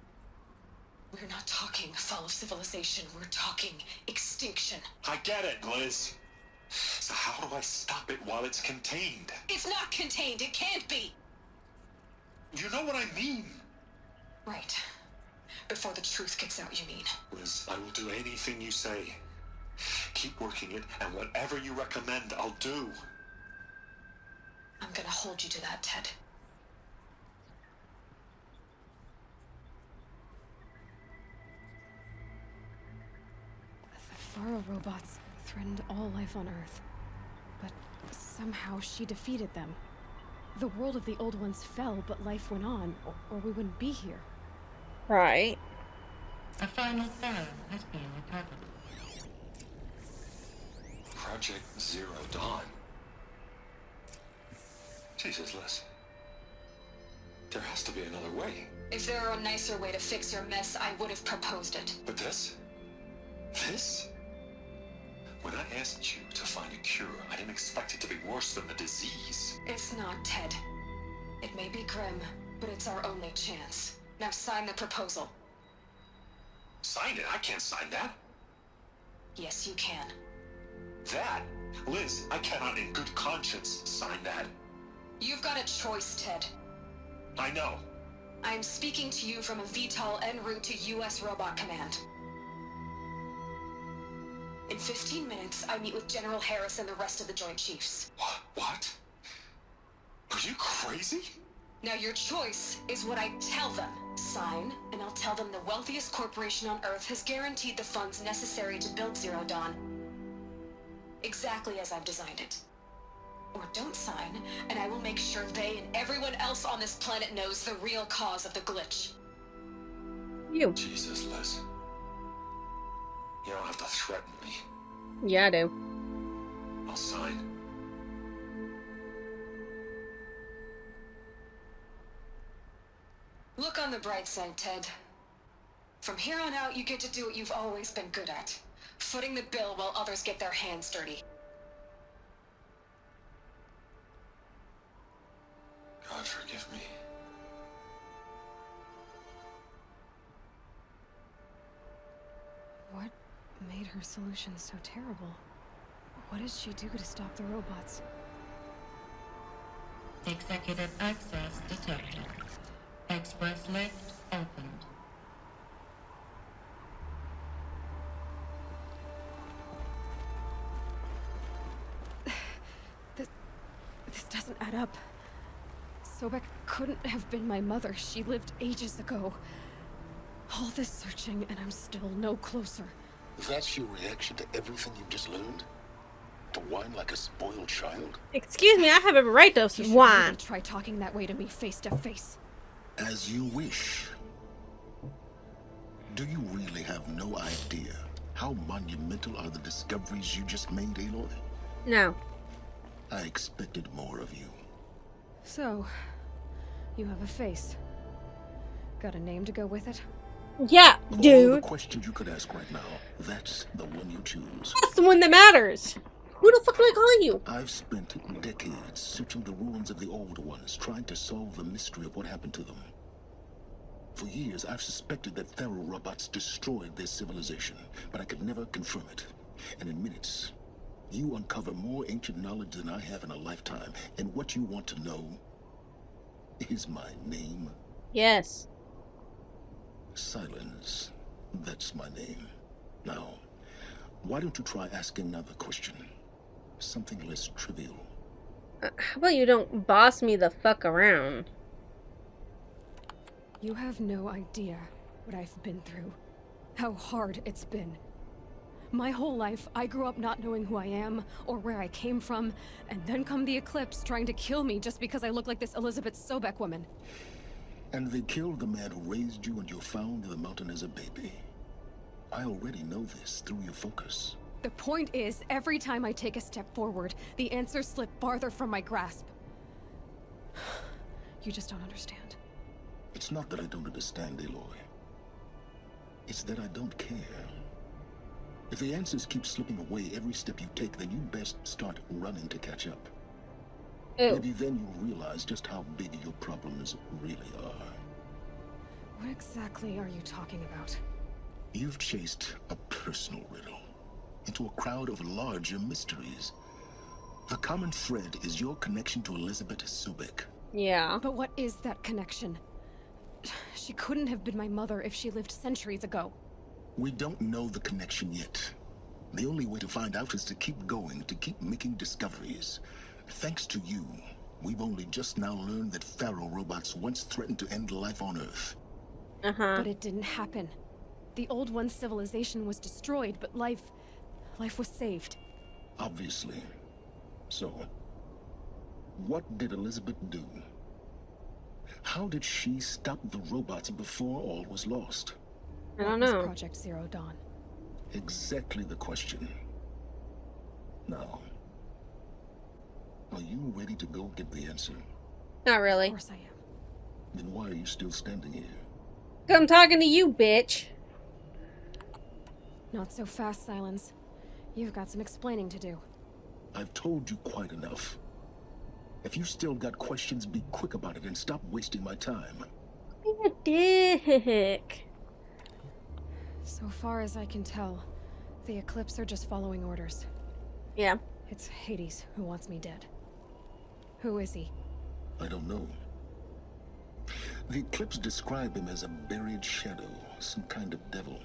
We're not talking fall of civilization. We're talking extinction. I get it, Liz. So how do I stop it while it's contained? It's not contained. It can't be. You know what I mean. Right. Before the truth gets out, you mean? Liz, I will do anything you say. Keep working it, and whatever you recommend, I'll do. I'm gonna hold you to that, Ted. The Faro robots threatened all life on Earth. But somehow she defeated them. The world of the old ones fell, but life went on, or we wouldn't be here. Right. A final file has been recovered. Project Zero Dawn. Jesus, Liz. There has to be another way. If there were a nicer way to fix your mess, I would have proposed it. But this? This? When I asked you to find a cure, I didn't expect it to be worse than the disease. It's not, Ted. It may be grim, but it's our only chance. Now sign the proposal. Sign it? I can't sign that. Yes, you can. That? Liz, I cannot in good conscience sign that. You've got a choice, Ted. I know. I'm speaking to you from a VTOL en route to U.S. Robot Command. In 15 minutes, I meet with General Harris and the rest of the Joint Chiefs. What? Are you crazy? Now your choice is what I tell them. Sign, and I'll tell them the wealthiest corporation on Earth has guaranteed the funds necessary to build Zero Dawn. Exactly as I've designed it. Or don't sign, and I will make sure they and everyone else on this planet knows the real cause of the glitch. You. Jesus, Liz. You don't have to threaten me. Yeah, I do. I'll sign. Look on the bright side, Ted. From here on out, you get to do what you've always been good at. Footing the bill while others get their hands dirty. God forgive me. What made her solution so terrible? What did she do to stop the robots? Executive access detected. Express lift opened. This doesn't add up. Sobek couldn't have been my mother. She lived ages ago. All this searching, and I'm still no closer. That's your reaction to everything you've just learned? To whine like a spoiled child? Excuse me, I have a right to You should whine. really try talking that way to me face to face. As you wish. Do you really have no idea how monumental are the discoveries you just made, Aloy? No. I expected more of you. So, you have a face. Got a name to go with it? Yeah, Of all the dude. questions you could ask right now, that's the one you choose. That's the one that matters. Who the fuck do I call you? I've spent decades searching the ruins of the old ones, trying to solve the mystery of what happened to them. For years, I've suspected that Thero robots destroyed their civilization, but I could never confirm it. And in minutes, you uncover more ancient knowledge than I have in a lifetime. And what you want to know is my name. Yes. Silence. That's my name. Now, why don't you try asking another question? Something less trivial. How about you don't boss me the fuck around? You have no idea what I've been through. How hard it's been. My whole life, I grew up not knowing who I am or where I came from, and then come the Eclipse trying to kill me just because I look like this Elizabeth Sobek woman. And they killed the man who raised you and you found in the mountain as a baby. I already know this through your focus. The point is, every time I take a step forward, the answers slip farther from my grasp. You just don't understand. It's not that I don't understand, Aloy. It's that I don't care. If the answers keep slipping away every step you take, then you best start running to catch up. Ew. Maybe then you'll realize just how big your problems really are. What exactly are you talking about? You've chased a personal riddle into a crowd of larger mysteries. The common thread is your connection to Elizabeth Sobek. Yeah. But what is that connection? She couldn't have been my mother if she lived centuries ago. We don't know the connection yet. The only way to find out is to keep going, to keep making discoveries. Thanks to you, we've only just now learned that Faro robots once threatened to end life on Earth. Uh-huh. But it didn't happen. The old one's civilization was destroyed, but life was saved. Obviously. So, what did Elizabeth do? How did she stop the robots before all was lost? I don't What was know. Project Zero Dawn? Exactly the question. Now, are you ready to go get the answer? Not Of really. course I am. Then why are you still standing here? I'm talking to you, bitch. Not so fast, Silence. You've got some explaining to do. I've told you quite enough. If you still got questions, be quick about it and stop wasting my time. You're a dick. So far as I can tell, the Eclipse are just following orders. Yeah. It's Hades who wants me dead. Who is he? I don't know. The Eclipse describe him as a buried shadow, some kind of devil.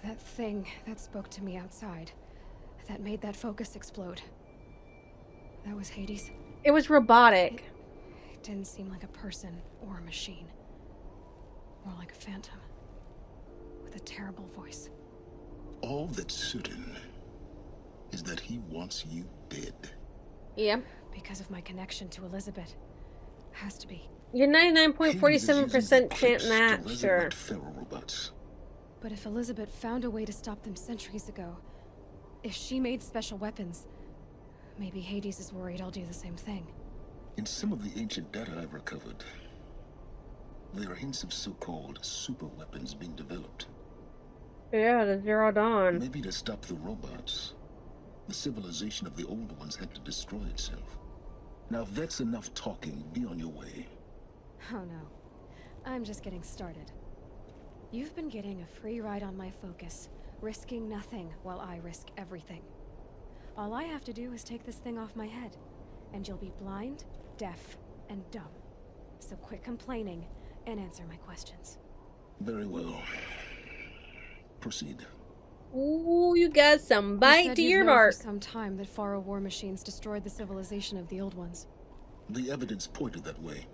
That thing that spoke to me outside, that made that focus explode. That was Hades. It was robotic. It didn't seem like a person or a machine. More like a phantom. With a terrible voice. All that's certain is that he wants you dead. Yeah. Because of my connection to Elizabeth. Has to be. You're 99.47% chance that, sure. Feral robots. But if Elizabeth found a way to stop them centuries ago, if she made special weapons, maybe Hades is worried I'll do the same thing. In some of the ancient data I've recovered, there are hints of so-called super weapons being developed. Yeah, the Zero Dawn. Maybe to stop the robots, the civilization of the old ones had to destroy itself. Now, if that's enough talking, be on your way. Oh no. I'm just getting started. You've been getting a free ride on my focus, risking nothing while I risk everything. All I have to do is take this thing off my head, and you'll be blind, deaf, and dumb. So quit complaining and answer my questions. Very well. Proceed. Ooh, you got some bite to your mark. For some time that Faro war machines destroyed the civilization of the old ones. The evidence pointed that way.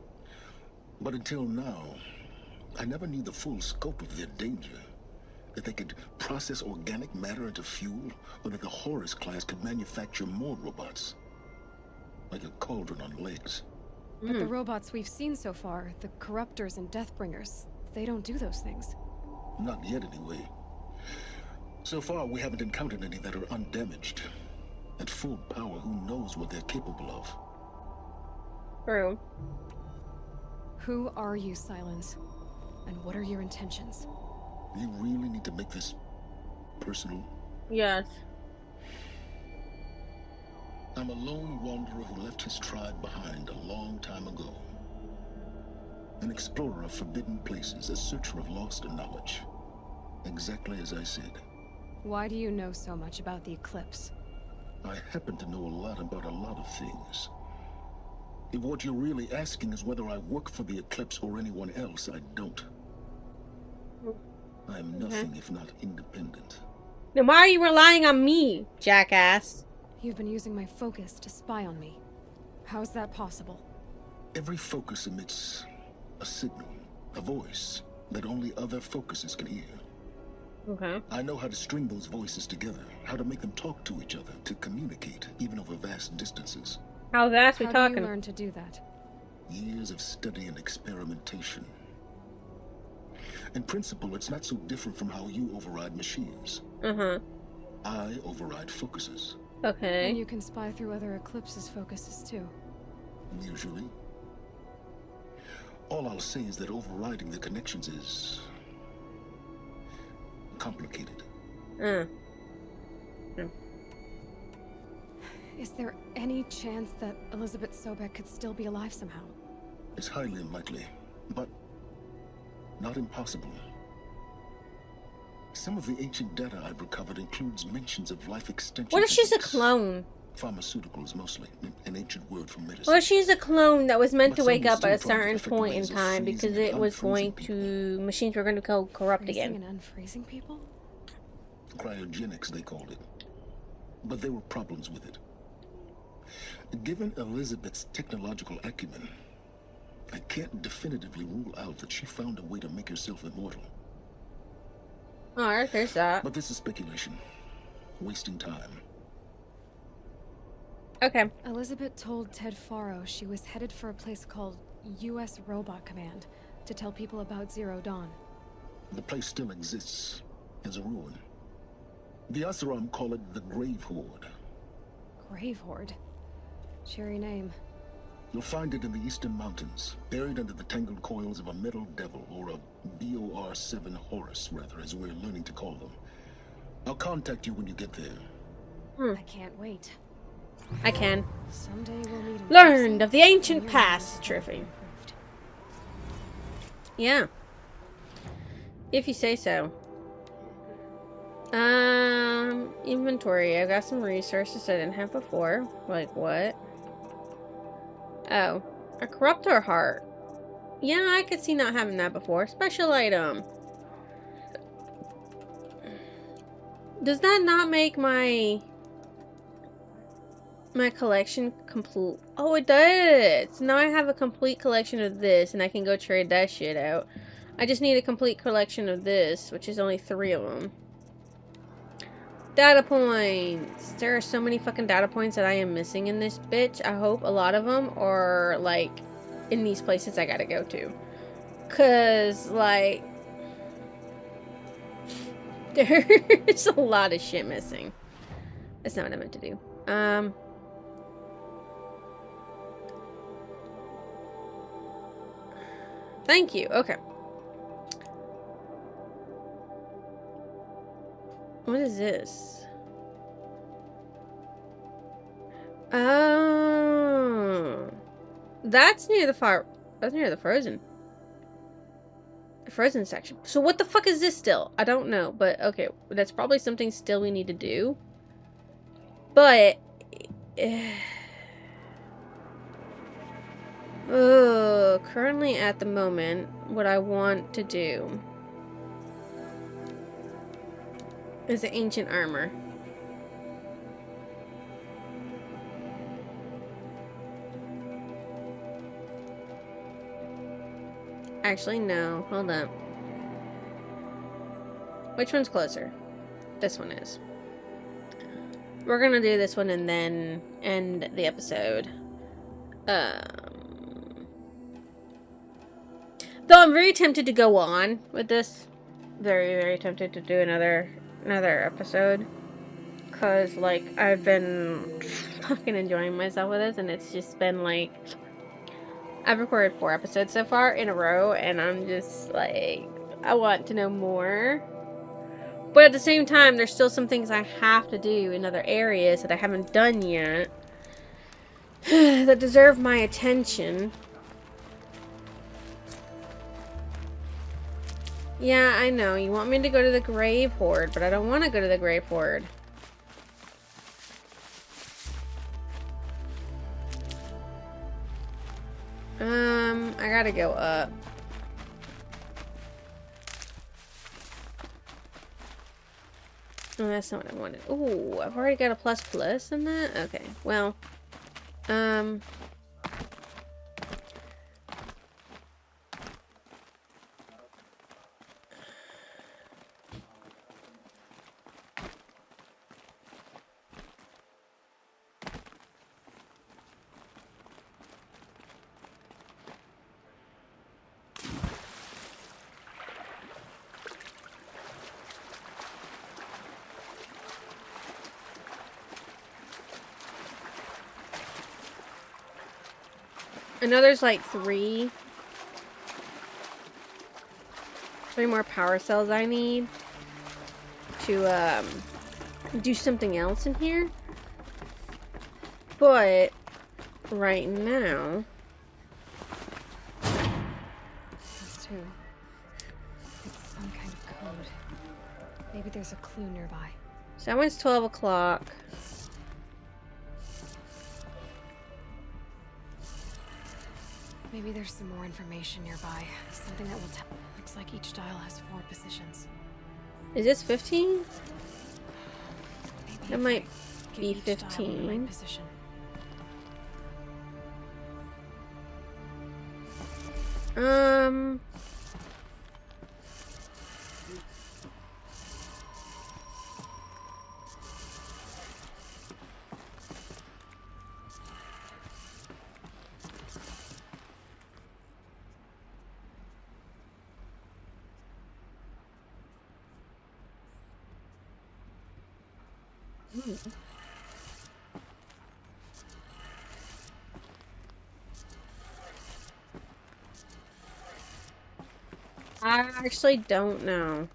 But until now, I never knew the full scope of their danger. That they could process organic matter into fuel, or that the Horus class could manufacture more robots. Like a cauldron on legs. But the robots we've seen so far, the Corruptors and Deathbringers, they don't do those things. Not yet, anyway. So far, we haven't encountered any that are undamaged. At full power, who knows what they're capable of? True. Who are you, Silence? And what are your intentions? You really need to make this personal? Yes. I'm a lone wanderer who left his tribe behind a long time ago. An explorer of forbidden places, a searcher of lost knowledge. Exactly as I said. Why do you know so much about the Eclipse? I happen to know a lot about a lot of things. If what you're really asking is whether I work for the Eclipse or anyone else, I don't. I am nothing if not independent. Then why are you relying on me, jackass? You've been using my focus to spy on me. How's that possible? Every focus emits a signal, a voice, that only other focuses can hear. Okay. I know how to string those voices together, how to make them talk to each other, to communicate, even over vast distances. How fast we How talking? do you learn to do that? Years of study and experimentation. In principle, it's not so different from how you override machines. I override focuses. Okay. And you can spy through other Eclipse's focuses too. Usually. All I'll say is that overriding the connections is complicated. Is there any chance that Elizabeth Sobek could still be alive somehow? It's highly unlikely, but not impossible. Some of the ancient data I've recovered includes mentions of life extension. What if she's a techniques. clone? Pharmaceuticals, mostly. An ancient word for medicine. What if she's a clone that was meant But to some wake will up at a still try certain effective point in ways of time because freezing it and was unfreezing going people. to... Machines were going to go corrupt Freezing again. and unfreezing people? Cryogenics, they called it. But there were problems with it. Given Elizabeth's technological acumen, I can't definitively rule out that she found a way to make herself immortal. Alright, there's that. But this is speculation. Wasting time. Okay. Elizabeth told Ted Faro she was headed for a place called U.S. Robot Command to tell people about Zero Dawn. The place still exists as a ruin. The Asaram call it the Grave Horde. Grave Horde? Cheery name. You'll find it in the Eastern Mountains, buried under the tangled coils of a metal devil, or a BOR-7 Horus, rather, as we're learning to call them. I'll contact you when you get there. I can't wait. I can. Someday we'll meet in Learned person, of the ancient and your past, knowledge will be Triffy. improved. Yeah. If you say so. Inventory. I got some resources I didn't have before. Like what? Oh. A corruptor heart. Yeah, I could see not having that before. Special item. Does that not make my... my collection complete? Oh, it does! Now I have a complete collection of this, and I can go trade that shit out. I just need a complete collection of this, which is only 3 of them. Data points! There are so many fucking data points that I am missing in this bitch. I hope a lot of them are, like, in these places I gotta go to. Cause, like, there's a lot of shit missing. That's not what I meant to do. Thank you. Okay. What is this? Oh. That's near the far. That's near the frozen. The frozen section. So what the fuck is this still? I don't know, but okay. That's probably something still we need to do. But currently at the moment, what I want to do is the ancient armor. Actually, no. Hold up. Which one's closer? This one is. We're gonna do this one and then end the episode. Though I'm very tempted to go on with this. Very, very tempted to do another episode. Cause like I've been fucking enjoying myself with this, and it's just been like I've recorded 4 episodes so far in a row, and I'm just like I want to know more. But at the same time, there's still some things I have to do in other areas that I haven't done yet that deserve my attention. Yeah, I know. You want me to go to the Grave Hoard, but I don't want to go to the Grave Hoard. I gotta go up. Oh, that's not what I wanted. Ooh, I've already got a ++ in that? Okay, well, I know there's like 3 more power cells I need to do something else in here. But right now, That's 2. It's some kind of code. Maybe there's a clue nearby. so that one's 12 o'clock. Maybe there's some more information nearby. Something that will tell. Looks like each dial has 4 positions. Is this 15? Maybe That if might I be give each dial the 15. right position. I actually don't know.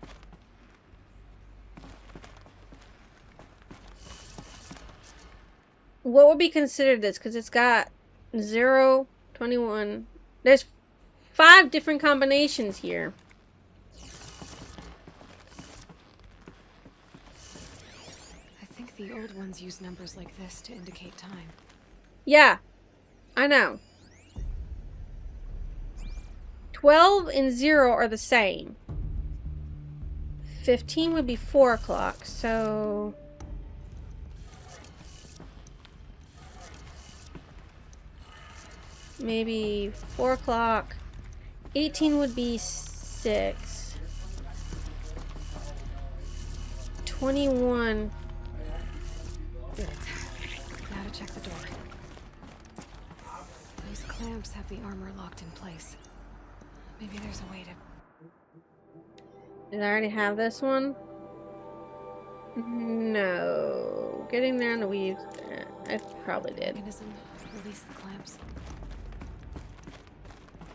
What would be considered this? Because it's got 0, 21. There's 5 different combinations here. I think the old ones use numbers like this to indicate time. Yeah, I know. 12 and 0 are the same. 15 would be 4 o'clock, so... maybe 4 o'clock. 18 would be 6. 21. Did it. Now to check the door. Those clamps have the armor locked in place. Maybe there's a way to... Did I already have this one? No. Getting there on the weave. I probably did. Mechanism. Release the clamps.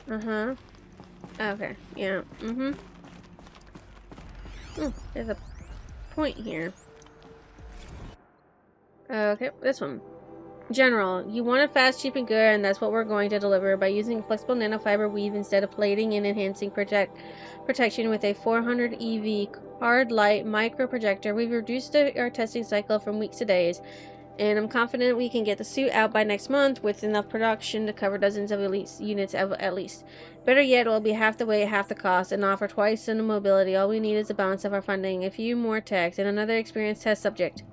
Uh-huh. Okay. Yeah. Mm-hmm. Oh, there's a point here. Okay, this one. General, you want it fast, cheap, and good, and that's what we're going to deliver by using flexible nanofiber weave instead of plating and enhancing protection with a 400 EV hard light micro projector. We've reduced our testing cycle from weeks to days, and I'm confident we can get the suit out by next month with enough production to cover dozens of elite units at least. Better yet, it will be half the weight, half the cost, and offer twice the mobility. All we need is a balance of our funding, a few more techs, and another experienced test subject.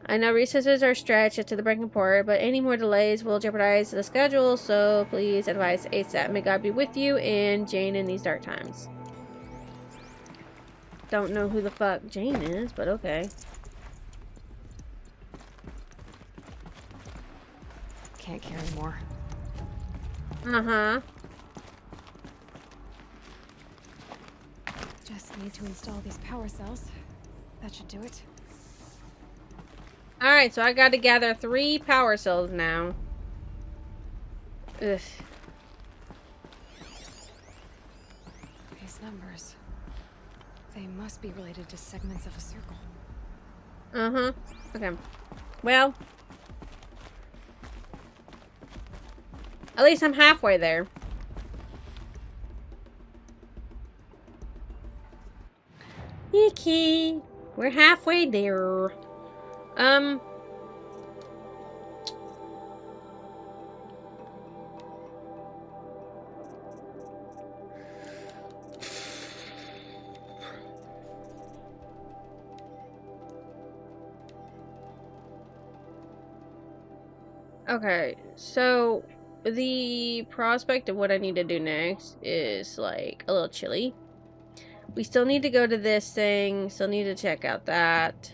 I know resources are stretched to the breaking point, but any more delays will jeopardize the schedule, so please advise ASAP. May God be with you and Jane in these dark times. Don't know who the fuck Jane is, but okay. Can't carry more. Uh-huh. Just need to install these power cells. That should do it. Alright, so I gotta gather 3 power cells now. Ugh. These numbers. They must be related to segments of a circle. Uh-huh. Okay. Well. At least I'm halfway there. Yiki. We're halfway there. Okay, so the prospect of what I need to do next is like a little chilly. We still need to go to this thing, still need to check out that.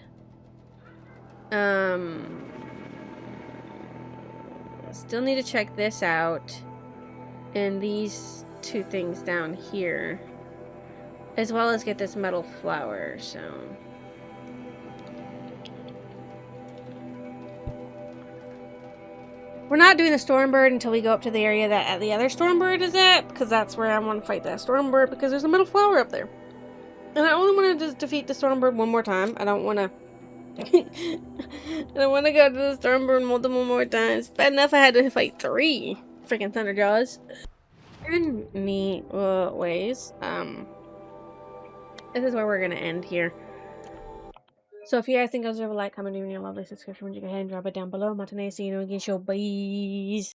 Still need to check this out. And these 2 things down here. As well as get this metal flower, so... We're not doing the Stormbird until we go up to the area that the other Stormbird is at, because that's where I want to fight that Stormbird, because there's a metal flower up there. And I only want to defeat the Stormbird one more time. I don't want to... I don't want to go to the Stormbird multiple more times. Bad enough I had to fight 3 freaking Thunderjaws. In neat ways. This is where we're going to end here. So if you guys think I deserve a like, comment, even your lovely subscription, you go ahead and drop it down below. Matinee, see you again, show, bye.